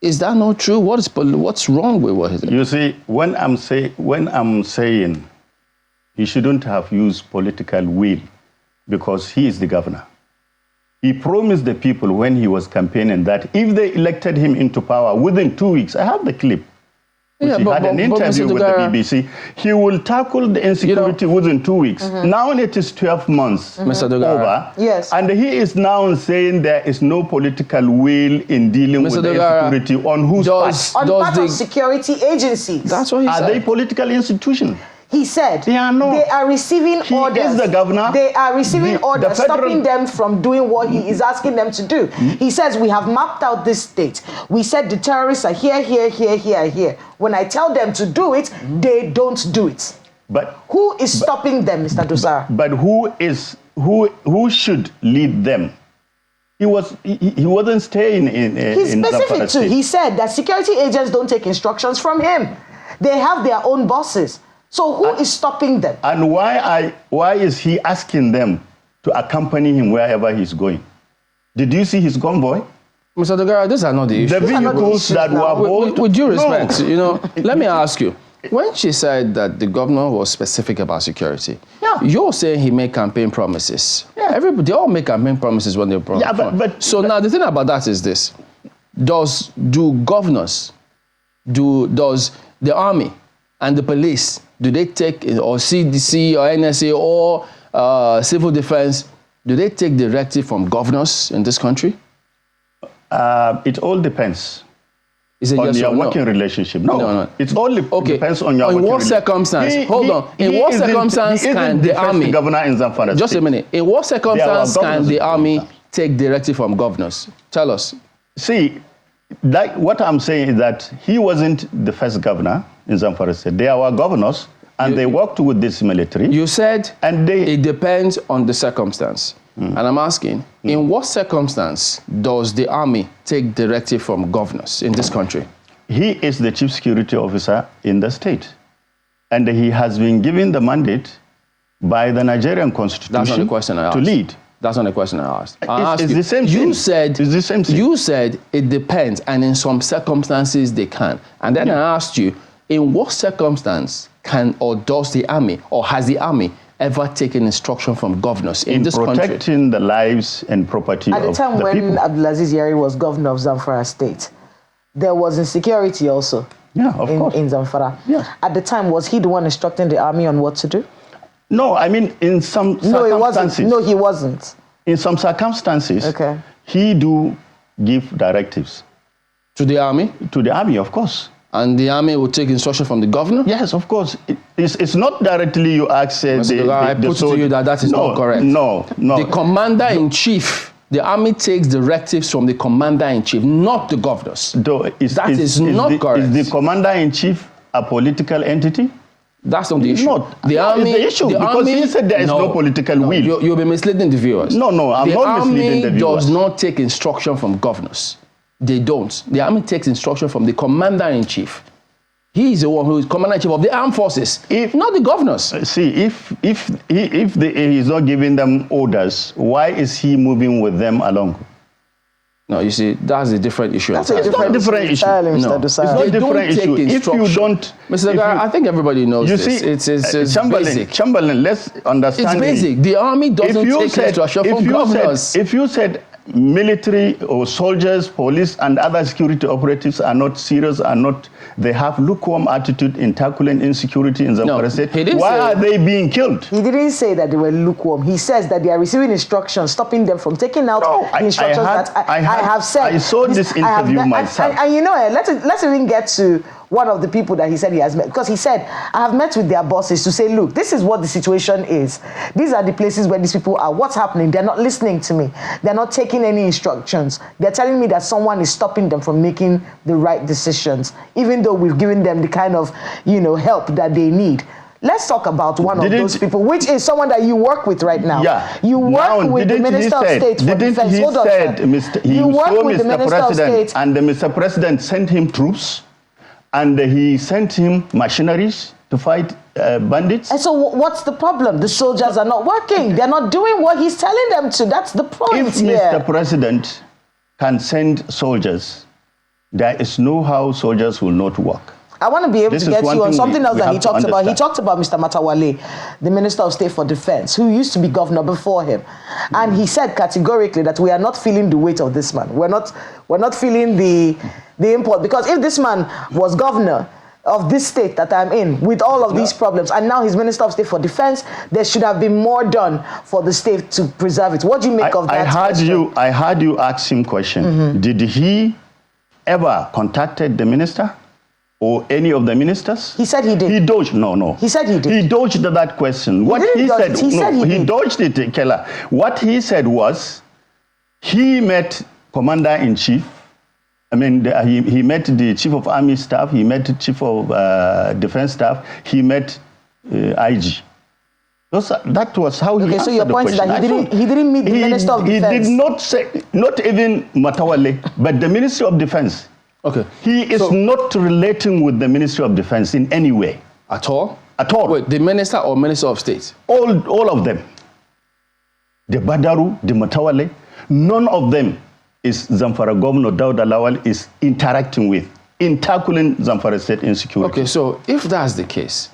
Speaker 1: Is that not true? What's wrong with what he said?
Speaker 9: You see, when I'm saying he shouldn't have used political will because he is the governor. He promised the people when he was campaigning that if they elected him into power within 2 weeks, I have the clip, which
Speaker 1: Yeah,
Speaker 9: he had an interview
Speaker 1: Mr.
Speaker 9: with the
Speaker 1: Dogara,
Speaker 9: BBC. He will tackle the insecurity within 2 weeks. Now it is 12 months
Speaker 1: Mr. Dogara.
Speaker 9: over.
Speaker 2: Yes.
Speaker 9: And he is now saying there is no political will in dealing
Speaker 1: Mr.
Speaker 9: with the
Speaker 1: Dogara,
Speaker 9: insecurity on whose part?
Speaker 2: On
Speaker 1: does
Speaker 2: part of security agencies.
Speaker 1: That's what he
Speaker 9: Are
Speaker 1: said.
Speaker 9: they political institutions?
Speaker 2: He said
Speaker 9: They are not.
Speaker 2: they are receiving
Speaker 9: He
Speaker 2: orders.
Speaker 9: is the governor.
Speaker 2: They are receiving
Speaker 9: The
Speaker 2: orders
Speaker 9: federal-
Speaker 2: stopping them from doing what he is asking them to do. He says, we have mapped out this state. We said the terrorists are here, here, here, here, here. When I tell them to do it, they don't do it.
Speaker 9: But
Speaker 2: Who is stopping them, Mr. Dosara?
Speaker 9: but who should lead them? He wasn't staying
Speaker 2: He's
Speaker 9: in
Speaker 2: specific
Speaker 9: Zanfara
Speaker 2: too.
Speaker 9: State.
Speaker 2: He said that security agents don't take instructions from him. They have their own bosses. So who is stopping them?
Speaker 9: And why is he asking them to accompany him wherever he's going? Did you see his convoy?
Speaker 1: Mr. Dogara, these are not the issues.
Speaker 9: The
Speaker 2: are not the
Speaker 9: vehicles
Speaker 2: issues
Speaker 9: that
Speaker 2: now.
Speaker 9: were bought.
Speaker 1: With due respect,
Speaker 9: No.
Speaker 1: let me ask you. When she said that the governor was specific about security,
Speaker 9: Yeah.
Speaker 1: you're saying he made campaign promises.
Speaker 9: Yeah.
Speaker 1: Everybody, they all make campaign promises when they promise.
Speaker 9: Yeah, but
Speaker 1: so now the thing about that is this: do governors, does the army and the police, do they take, or CDC or NSA or civil defense, do they take directive from governors in this country?
Speaker 9: It all depends
Speaker 1: Is it
Speaker 9: on
Speaker 1: yes
Speaker 9: your
Speaker 1: or no?
Speaker 9: working relationship. No,
Speaker 1: No.
Speaker 9: it all depends on your
Speaker 1: in
Speaker 9: working
Speaker 1: what circumstance? Hold on. In what circumstance can the army?
Speaker 9: Governor in Zanfara
Speaker 1: Just
Speaker 9: State.
Speaker 1: a minute. In what circumstance
Speaker 9: There are
Speaker 1: can the
Speaker 9: governors
Speaker 1: army
Speaker 9: in that.
Speaker 1: take directive from governors? Tell us.
Speaker 9: See, like what I'm saying is that he wasn't the first governor in Zanfara State. There were governors, and they worked with this military.
Speaker 1: You said
Speaker 9: And
Speaker 1: it depends on the circumstance. And I'm asking, in what circumstance does the army take directive from governors in this country?
Speaker 9: He is the chief security officer in the state. And he has been given the mandate by the Nigerian constitution
Speaker 1: That's not the question I asked.
Speaker 9: to lead.
Speaker 1: That's not the question I asked. I
Speaker 9: It's-
Speaker 1: asked
Speaker 9: it's
Speaker 1: you,
Speaker 9: the same
Speaker 1: you
Speaker 9: thing.
Speaker 1: said,
Speaker 9: It's the same thing.
Speaker 1: You said it depends, and in some circumstances they can. And then I asked you, in what circumstance can or does the army, or has the army ever taken instruction from governors in this country?
Speaker 9: Protecting the lives and property
Speaker 2: At the
Speaker 9: of
Speaker 2: time
Speaker 9: the
Speaker 2: when
Speaker 9: people.
Speaker 2: Abdulaziz Yari was governor of Zamfara State, there was insecurity also
Speaker 9: Yeah, of course.
Speaker 2: in Zamfara.
Speaker 9: Yeah.
Speaker 2: At the time, was he the one instructing the army on what to do?
Speaker 9: No, I mean, in some
Speaker 2: No, he wasn't.
Speaker 9: circumstances.
Speaker 2: No, he wasn't.
Speaker 9: In some circumstances,
Speaker 2: Okay.
Speaker 9: he do give directives
Speaker 1: To the army?
Speaker 9: to the army, of course.
Speaker 1: And the army will take instruction from the governor?
Speaker 9: Yes, of course. It's not directly you ask
Speaker 1: Mr. Dogara, I put to you that is not correct.
Speaker 9: No.
Speaker 1: The commander-in-chief, the army takes directives from the commander-in-chief, not the governors. That is not correct.
Speaker 9: Is the commander-in-chief a political entity?
Speaker 1: That's not the issue.
Speaker 9: Not.
Speaker 1: The
Speaker 9: No,
Speaker 1: army,
Speaker 9: it's the issue, because he said there is no political will.
Speaker 1: You'll be misleading the viewers.
Speaker 9: No, I'm not misleading the
Speaker 1: army
Speaker 9: viewers.
Speaker 1: does not take instruction from governors. They don't. The army takes instruction from the commander-in-chief. He is the one who is commander-in-chief of the armed forces, not the governors.
Speaker 9: See, if he is not giving them orders, why is he moving with them along?
Speaker 1: No, you see, that's a different issue.
Speaker 2: That's a
Speaker 9: It's not a different issue.
Speaker 2: entirely, Mr.
Speaker 9: No,
Speaker 2: Dosara.
Speaker 9: it's not
Speaker 1: They
Speaker 9: different
Speaker 1: don't take
Speaker 9: issue. If you
Speaker 1: instruction.
Speaker 9: don't,
Speaker 1: Mr.
Speaker 9: if
Speaker 1: Dogara,
Speaker 9: you-
Speaker 1: I think everybody knows
Speaker 9: you
Speaker 1: this.
Speaker 9: see,
Speaker 1: It's basic.
Speaker 9: Chamberlain, let's understand.
Speaker 1: It's basic. The army doesn't take instruction from governors.
Speaker 9: If you said military or soldiers, police, and other security operatives are not serious, they have lukewarm attitude in tackling insecurity in Zamfara State,
Speaker 1: he didn't
Speaker 9: why
Speaker 1: say-
Speaker 9: are they being killed?
Speaker 2: He didn't say that they were lukewarm. He says that they are receiving instructions, stopping them from taking out
Speaker 9: No,
Speaker 2: the instructions I have said.
Speaker 9: I saw this
Speaker 2: I have
Speaker 9: interview
Speaker 2: met-
Speaker 9: myself.
Speaker 2: And you know, let's even get to one of the people that he said he has met. Because he said, I have met with their bosses to say, look, this is what the situation is. These are the places where these people are. What's happening? They're not listening to me. They're not taking any instructions. They're telling me that someone is stopping them from making the right decisions, even though we've given them the kind of, help that they need. Let's talk about one of those people, which is someone that you work with right now.
Speaker 9: Yeah.
Speaker 2: You work with the Minister of State for Defense. Hold on, sir. You work with the Minister of State.
Speaker 9: And the Mr. President sent him troops, and he sent him machineries to fight bandits.
Speaker 2: And so what's the problem? The soldiers are not working. They're not doing what he's telling them to. That's the point
Speaker 9: If
Speaker 2: here.
Speaker 9: Mr. President can send soldiers, there is no how soldiers will not work.
Speaker 2: I want to be able
Speaker 9: This
Speaker 2: to
Speaker 9: is
Speaker 2: get
Speaker 9: one
Speaker 2: you on
Speaker 9: thing
Speaker 2: something
Speaker 9: we
Speaker 2: else that he
Speaker 9: have to
Speaker 2: talked about. He
Speaker 9: understand.
Speaker 2: talked about Mr. Matawale, the Minister of State for Defense, who used to be governor before him. And he said categorically that we are not feeling the weight of this man. We're not feeling the import. Because if this man was governor, of this state that I'm in with all of these problems, and now he's Minister of State for Defense. There should have been more done for the state to preserve it. What do you make of that?
Speaker 9: I heard you ask him question. Did he ever contacted the minister or any of the ministers?
Speaker 2: He said he did.
Speaker 9: He dodged. No.
Speaker 2: He said he did.
Speaker 9: He dodged that question. He dodged it, Keller. What he said was, he met Commander-in-Chief. I mean, he met the Chief of Army Staff, he met the Chief of Defense Staff, he met IG. That was how he answered the question. Okay, so your point is that
Speaker 2: he didn't meet the Minister of Defense?
Speaker 9: He did not say, not even Matawale, but the Ministry of Defense.
Speaker 1: Okay.
Speaker 9: He is not relating with the Ministry of Defense in any way.
Speaker 1: At all?
Speaker 9: At all.
Speaker 1: Wait, the Minister or Minister of State?
Speaker 9: All of them. The Badaru, the Matawale, none of them is Zanfara Governor Dauda Lawal is interacting with in tackling Zanfara state insecurity.
Speaker 1: Okay, so if that's the case,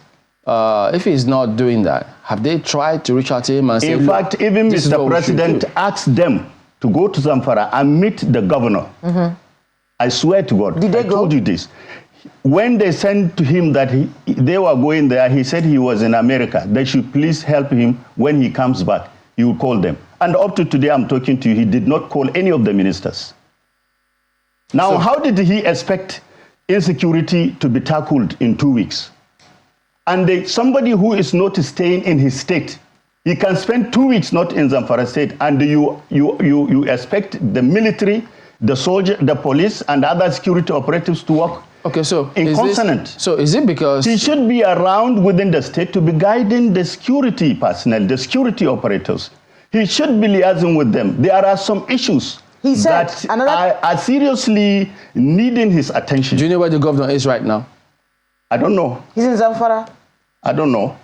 Speaker 1: if he's not doing that, have they tried to reach out to him and say,
Speaker 9: in fact, even Mr. President asked them to go to Zanfara and meet the governor. I swear to God,
Speaker 2: Did they
Speaker 9: I told you this. When they sent to him that they were going there, he said he was in America. They should please help him when he comes back. He will call them. And up to today, I'm talking to you, he did not call any of the ministers. Now, how did he expect insecurity to be tackled in 2 weeks? And somebody who is not staying in his state, he can spend 2 weeks not in Zamfara state, and you expect the military, the soldier, the police, and other security operatives to work in consonant.
Speaker 1: So is it because
Speaker 9: he should be around within the state to be guiding the security personnel, the security operators? He should be liaising with them. There are some issues that are seriously needing his attention.
Speaker 1: Do you know where the governor is right now?
Speaker 9: I don't know.
Speaker 2: He's in Zanfara?
Speaker 9: I don't know.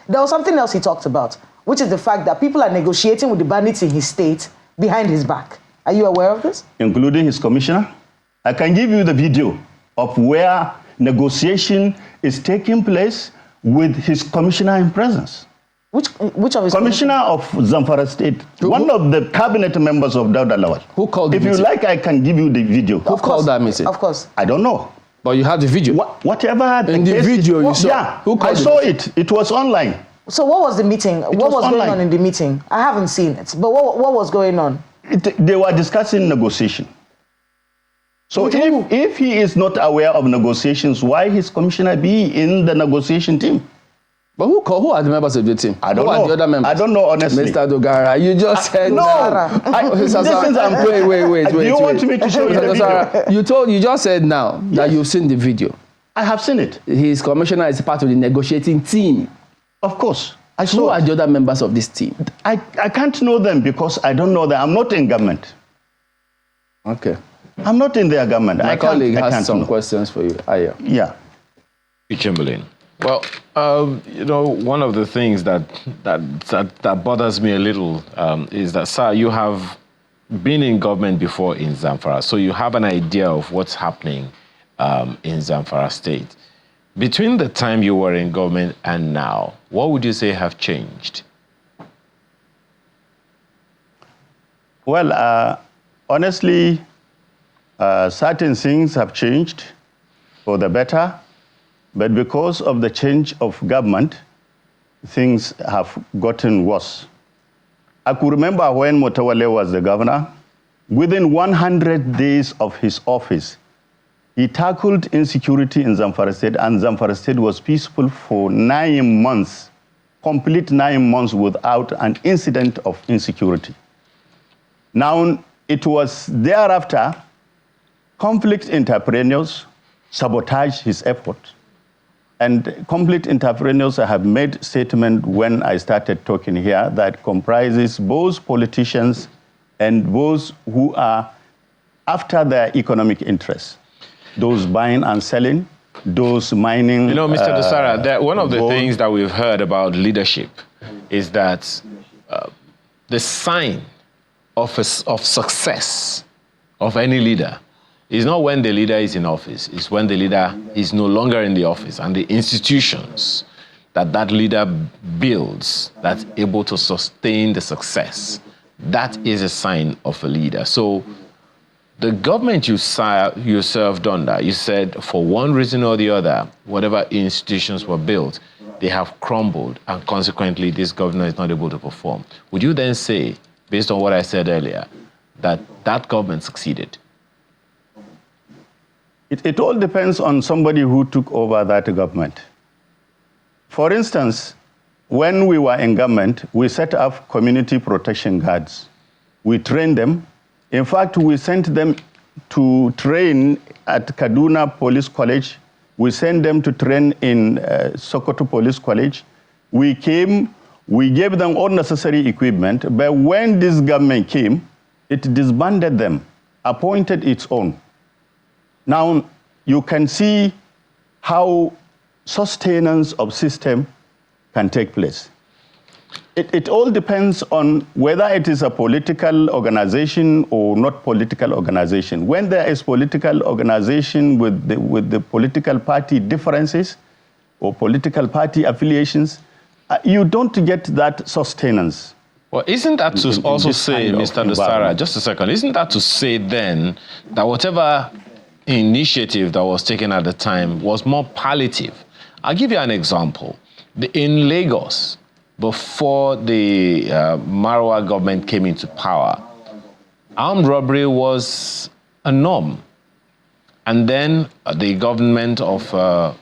Speaker 2: There was something else he talked about, which is the fact that people are negotiating with the bandits in his state behind his back. Are you aware of this?
Speaker 9: Including his commissioner? I can give you the video of where negotiation is taking place with his commissioner in presence.
Speaker 2: Which of his
Speaker 9: commissioner of Zamfara State, one of the cabinet members of Dauda Lawal.
Speaker 1: Who called the
Speaker 9: meeting? If you like, I can give you the video.
Speaker 1: Who called that meeting?
Speaker 2: Of course.
Speaker 9: I don't know.
Speaker 1: But you have the video?
Speaker 9: Whatever.
Speaker 1: In the video you saw?
Speaker 9: Yeah,
Speaker 1: Who called
Speaker 9: I saw it. It was online.
Speaker 2: So what was the meeting? What was going on in the meeting? I haven't seen it. But what was going on?
Speaker 9: They were discussing negotiation. So if he is not aware of negotiations, why his commissioner be in the negotiation team?
Speaker 1: But who are the members of the team?
Speaker 9: I don't
Speaker 1: know.
Speaker 9: Who are
Speaker 1: the other members?
Speaker 9: I don't know, honestly.
Speaker 1: Mr. Dogara, you just said
Speaker 9: no. Wait. Do you want me to show you the video?
Speaker 1: You just said now that you've seen the video.
Speaker 9: I have seen it.
Speaker 1: His commissioner is part of the negotiating team.
Speaker 9: Of course.
Speaker 1: Who are the other members of this team?
Speaker 9: I can't know them because I don't know them. I'm not in government.
Speaker 1: Okay.
Speaker 9: I'm not in their government.
Speaker 1: My colleague has some questions for you. Aya.
Speaker 9: Yeah.
Speaker 3: Chamberlain. Well, one of the things that bothers me a little is that, sir, you have been in government before in Zanfara, so you have an idea of what's happening in Zanfara State. Between the time you were in government and now, what would you say have changed?
Speaker 9: Well, honestly, certain things have changed for the better. But because of the change of government, things have gotten worse. I could remember when Motawale was the governor, within 100 days of his office, he tackled insecurity in Zamfara State, and Zamfara State was peaceful for 9 months, complete 9 months without an incident of insecurity. Now, it was thereafter, conflict entrepreneurs sabotaged his effort. And conflict entrepreneurs have made statement when I started talking here that comprises both politicians and those who are after their economic interests. Those buying and selling, those mining.
Speaker 3: Mr. Dosara, one of the things that we've heard about leadership is that the sign of success of any leader is not when the leader is in office, it's when the leader is no longer in the office and the institutions that leader builds that's able to sustain the success. That is a sign of a leader. So The government you served under, you said for one reason or the other, whatever institutions were built, they have crumbled, and consequently this governor is not able to perform. Would you then say, based on what I said earlier, that that government succeeded?
Speaker 9: It all depends on somebody who took over that government. For instance, when we were in government, we set up community protection guards. We trained them. In fact, we sent them to train at Kaduna Police College. We sent them to train in Sokoto Police College. We came, we gave them all necessary equipment, but when this government came, it disbanded them, appointed its own. Now, you can see how sustenance of system can take place. It all depends on whether it is a political organization or not political organization. When there is political organization with the political party differences or political party affiliations, you don't get that sustenance.
Speaker 3: Well, isn't that to also say, Mr. Dosara, just a second, isn't that to say then that whatever initiative that was taken at the time was more palliative? I'll give you an example. In Lagos, before the Marwa government came into power, armed robbery was a norm. And then the government of Buba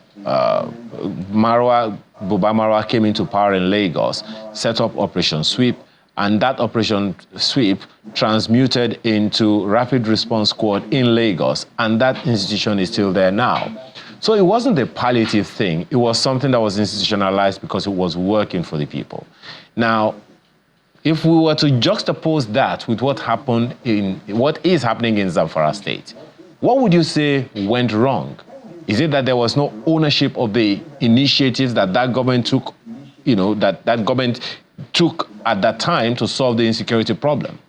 Speaker 3: Marwa came into power in Lagos, set up Operation Sweep, and that Operation Sweep transmuted into Rapid Response Squad in Lagos, and that institution is still there now. So it wasn't a palliative thing. It was something that was institutionalized because it was working for the people. Now, if we were to juxtapose that with what is happening in Zanfara State, what would you say went wrong? Is it that there was no ownership of the initiatives that government took, that government took at that time to solve the insecurity problem?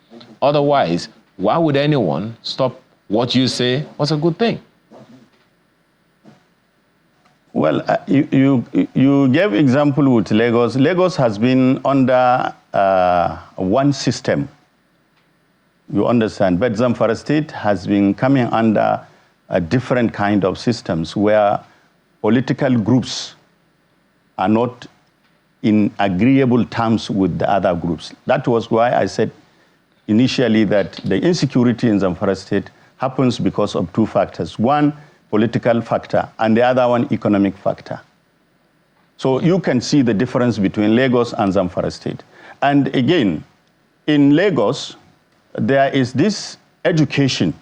Speaker 3: Otherwise, why would anyone stop what you say was a good thing?
Speaker 9: Well, you gave example with Lagos. Lagos has been under one system, you understand. But Zanfara State has been coming under a different kind of systems where political groups are not in agreeable terms with the other groups. That was why I said initially that the insecurity in Zanfara State happens because of two factors. One, political factor, and the other one, economic factor. So you can see the difference between Lagos and Zanfara State. And again, in Lagos, there is this education.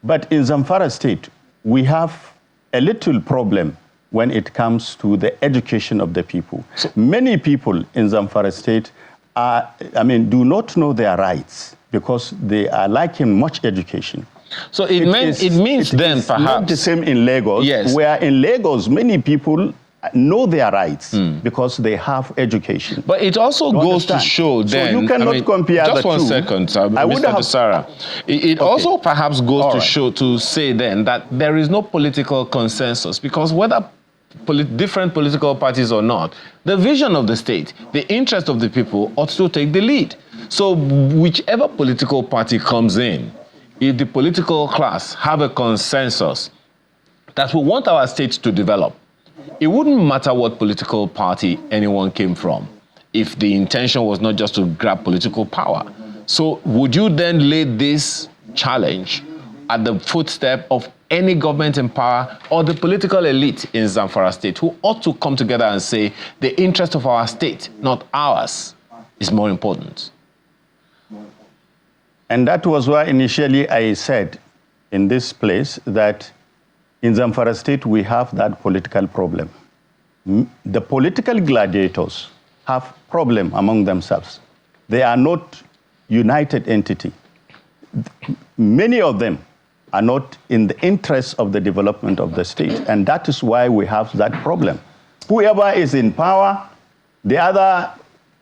Speaker 9: But in Zanfara State, we have a little problem when it comes to the education of the people. So many people in Zanfara State do not know their rights because they are lacking much education.
Speaker 3: So it means then perhaps
Speaker 9: not the same in Lagos,
Speaker 3: yes,
Speaker 9: where in Lagos many people know their rights because they have education.
Speaker 3: But it also goes to show then.
Speaker 9: So you cannot compare the two.
Speaker 3: Just one second, Mr. Dosara. It also perhaps goes to show, to say then that there is no political consensus, because whether different political parties or not, the vision of the state, the interest of the people ought to take the lead. So whichever political party comes in, if the political class have a consensus that we want our state to develop, it wouldn't matter what political party anyone came from if the intention was not just to grab political power. So would you then lay this challenge at the footstep of any government in power or the political elite in Zanfara State, who ought to come together and say the interest of our state, not ours, is more important?
Speaker 9: And that was why initially I said in this place that in Zanfara State we have that political problem. The political gladiators have problem among themselves. They are not united entity. Many of them are not in the interest of the development of the state, and that is why we have that problem. Whoever is in power, the other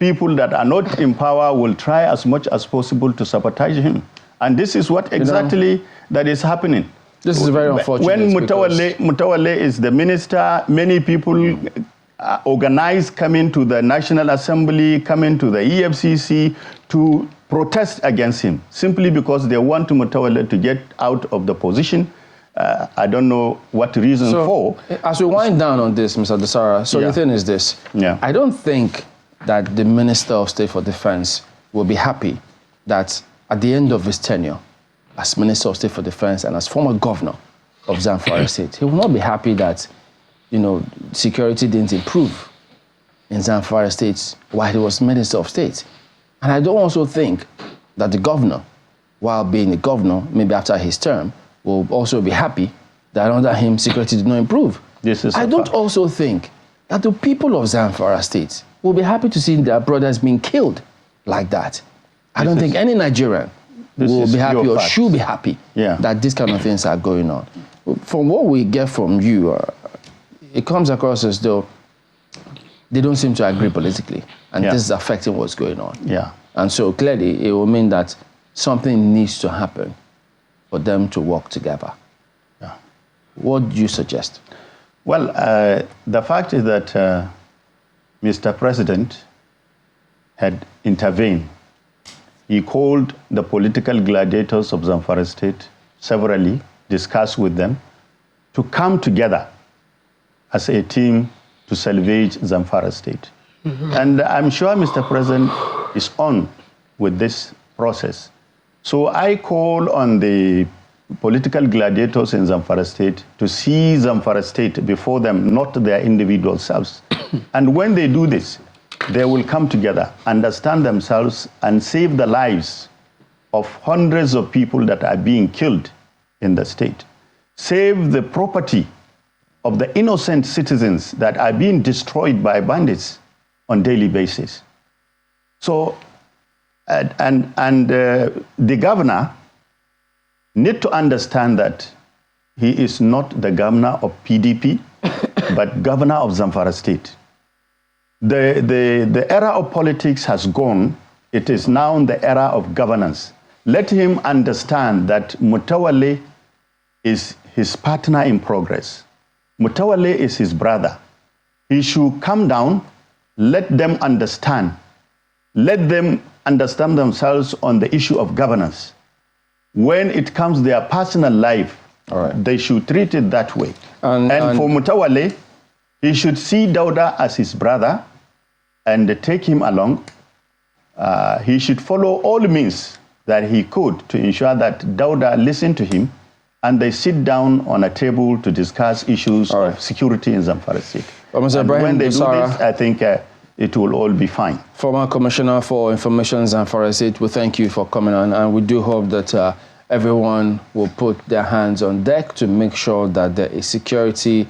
Speaker 9: people that are not in power will try as much as possible to sabotage him. And this is what exactly that is happening.
Speaker 1: This is very unfortunate.
Speaker 9: When Mutawale is the minister, many people organize, come into the National Assembly, come into the EFCC to protest against him, simply because they want Mutawalli to get out of the position. I don't know what reason for.
Speaker 1: As we wind down on this, Mr. Desara, so the thing is this. I don't think that the Minister of State for Defense will be happy that at the end of his tenure as Minister of State for Defense and as former governor of Zanfara State, he will not be happy that, security didn't improve in Zanfara State while he was Minister of State. And I don't also think that the governor, while being a governor, maybe after his term, will also be happy that under him security did not improve. I don't also think that the people of Zanfara State will be happy to see their brothers being killed like that. I don't think any Nigerian will be happy or should be happy that these kind of things are going on. From what we get from you, it comes across as though they don't seem to agree politically, and this is affecting what's going on. And so clearly, it will mean that something needs to happen for them to work together. What do you suggest?
Speaker 9: Well, the fact is that Mr. President had intervened. He called the political gladiators of Zanfara State severally, discussed with them, to come together as a team to salvage Zanfara State. And I'm sure Mr. President is on with this process. So I call on the political gladiators in Zanfara State to see Zanfara State before them, not their individual selves. And when they do this, they will come together, understand themselves, and save the lives of hundreds of people that are being killed in the state. Save the property of the innocent citizens that are being destroyed by bandits on a daily basis. So, the governor need to understand that he is not the governor of PDP, but governor of Zanfara State. The era of politics has gone. It is now the era of governance. Let him understand that Mutawalli is his partner in progress. Mutawalli is his brother. He should come down, let them understand. Let them understand themselves on the issue of governance. When it comes to their personal life, they should treat it that way. And for Mutawalli, he should see Dauda as his brother and take him along. He should follow all means that he could to ensure that Dauda listened to him and they sit down on a table to discuss issues of security in Zanfara State. And when they do this, I think it will all be fine.
Speaker 1: Former Commissioner for Information Zanfara State, we thank you for coming on, and we do hope that everyone will put their hands on deck to make sure that there is security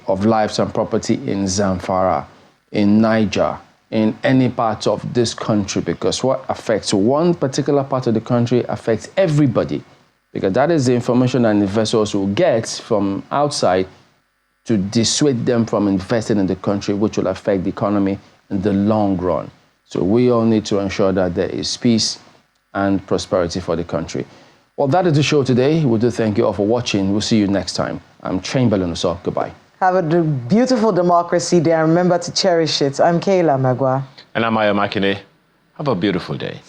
Speaker 1: of lives and property in Zanfara, in Niger, in any part of this country, because what affects one particular part of the country affects everybody, because that is the information that investors will get from outside to dissuade them from investing in the country, which will affect the economy in the long run. So we all need to ensure that there is peace and prosperity for the country. Well, that is the show today. We do thank you all for watching. We'll see you next time. I'm Chamberlain Uso. Goodbye.
Speaker 2: Have a beautiful Democracy Day and remember to cherish it. I'm Kayla Magwa.
Speaker 3: And I'm Aya Makinde. Have a beautiful day.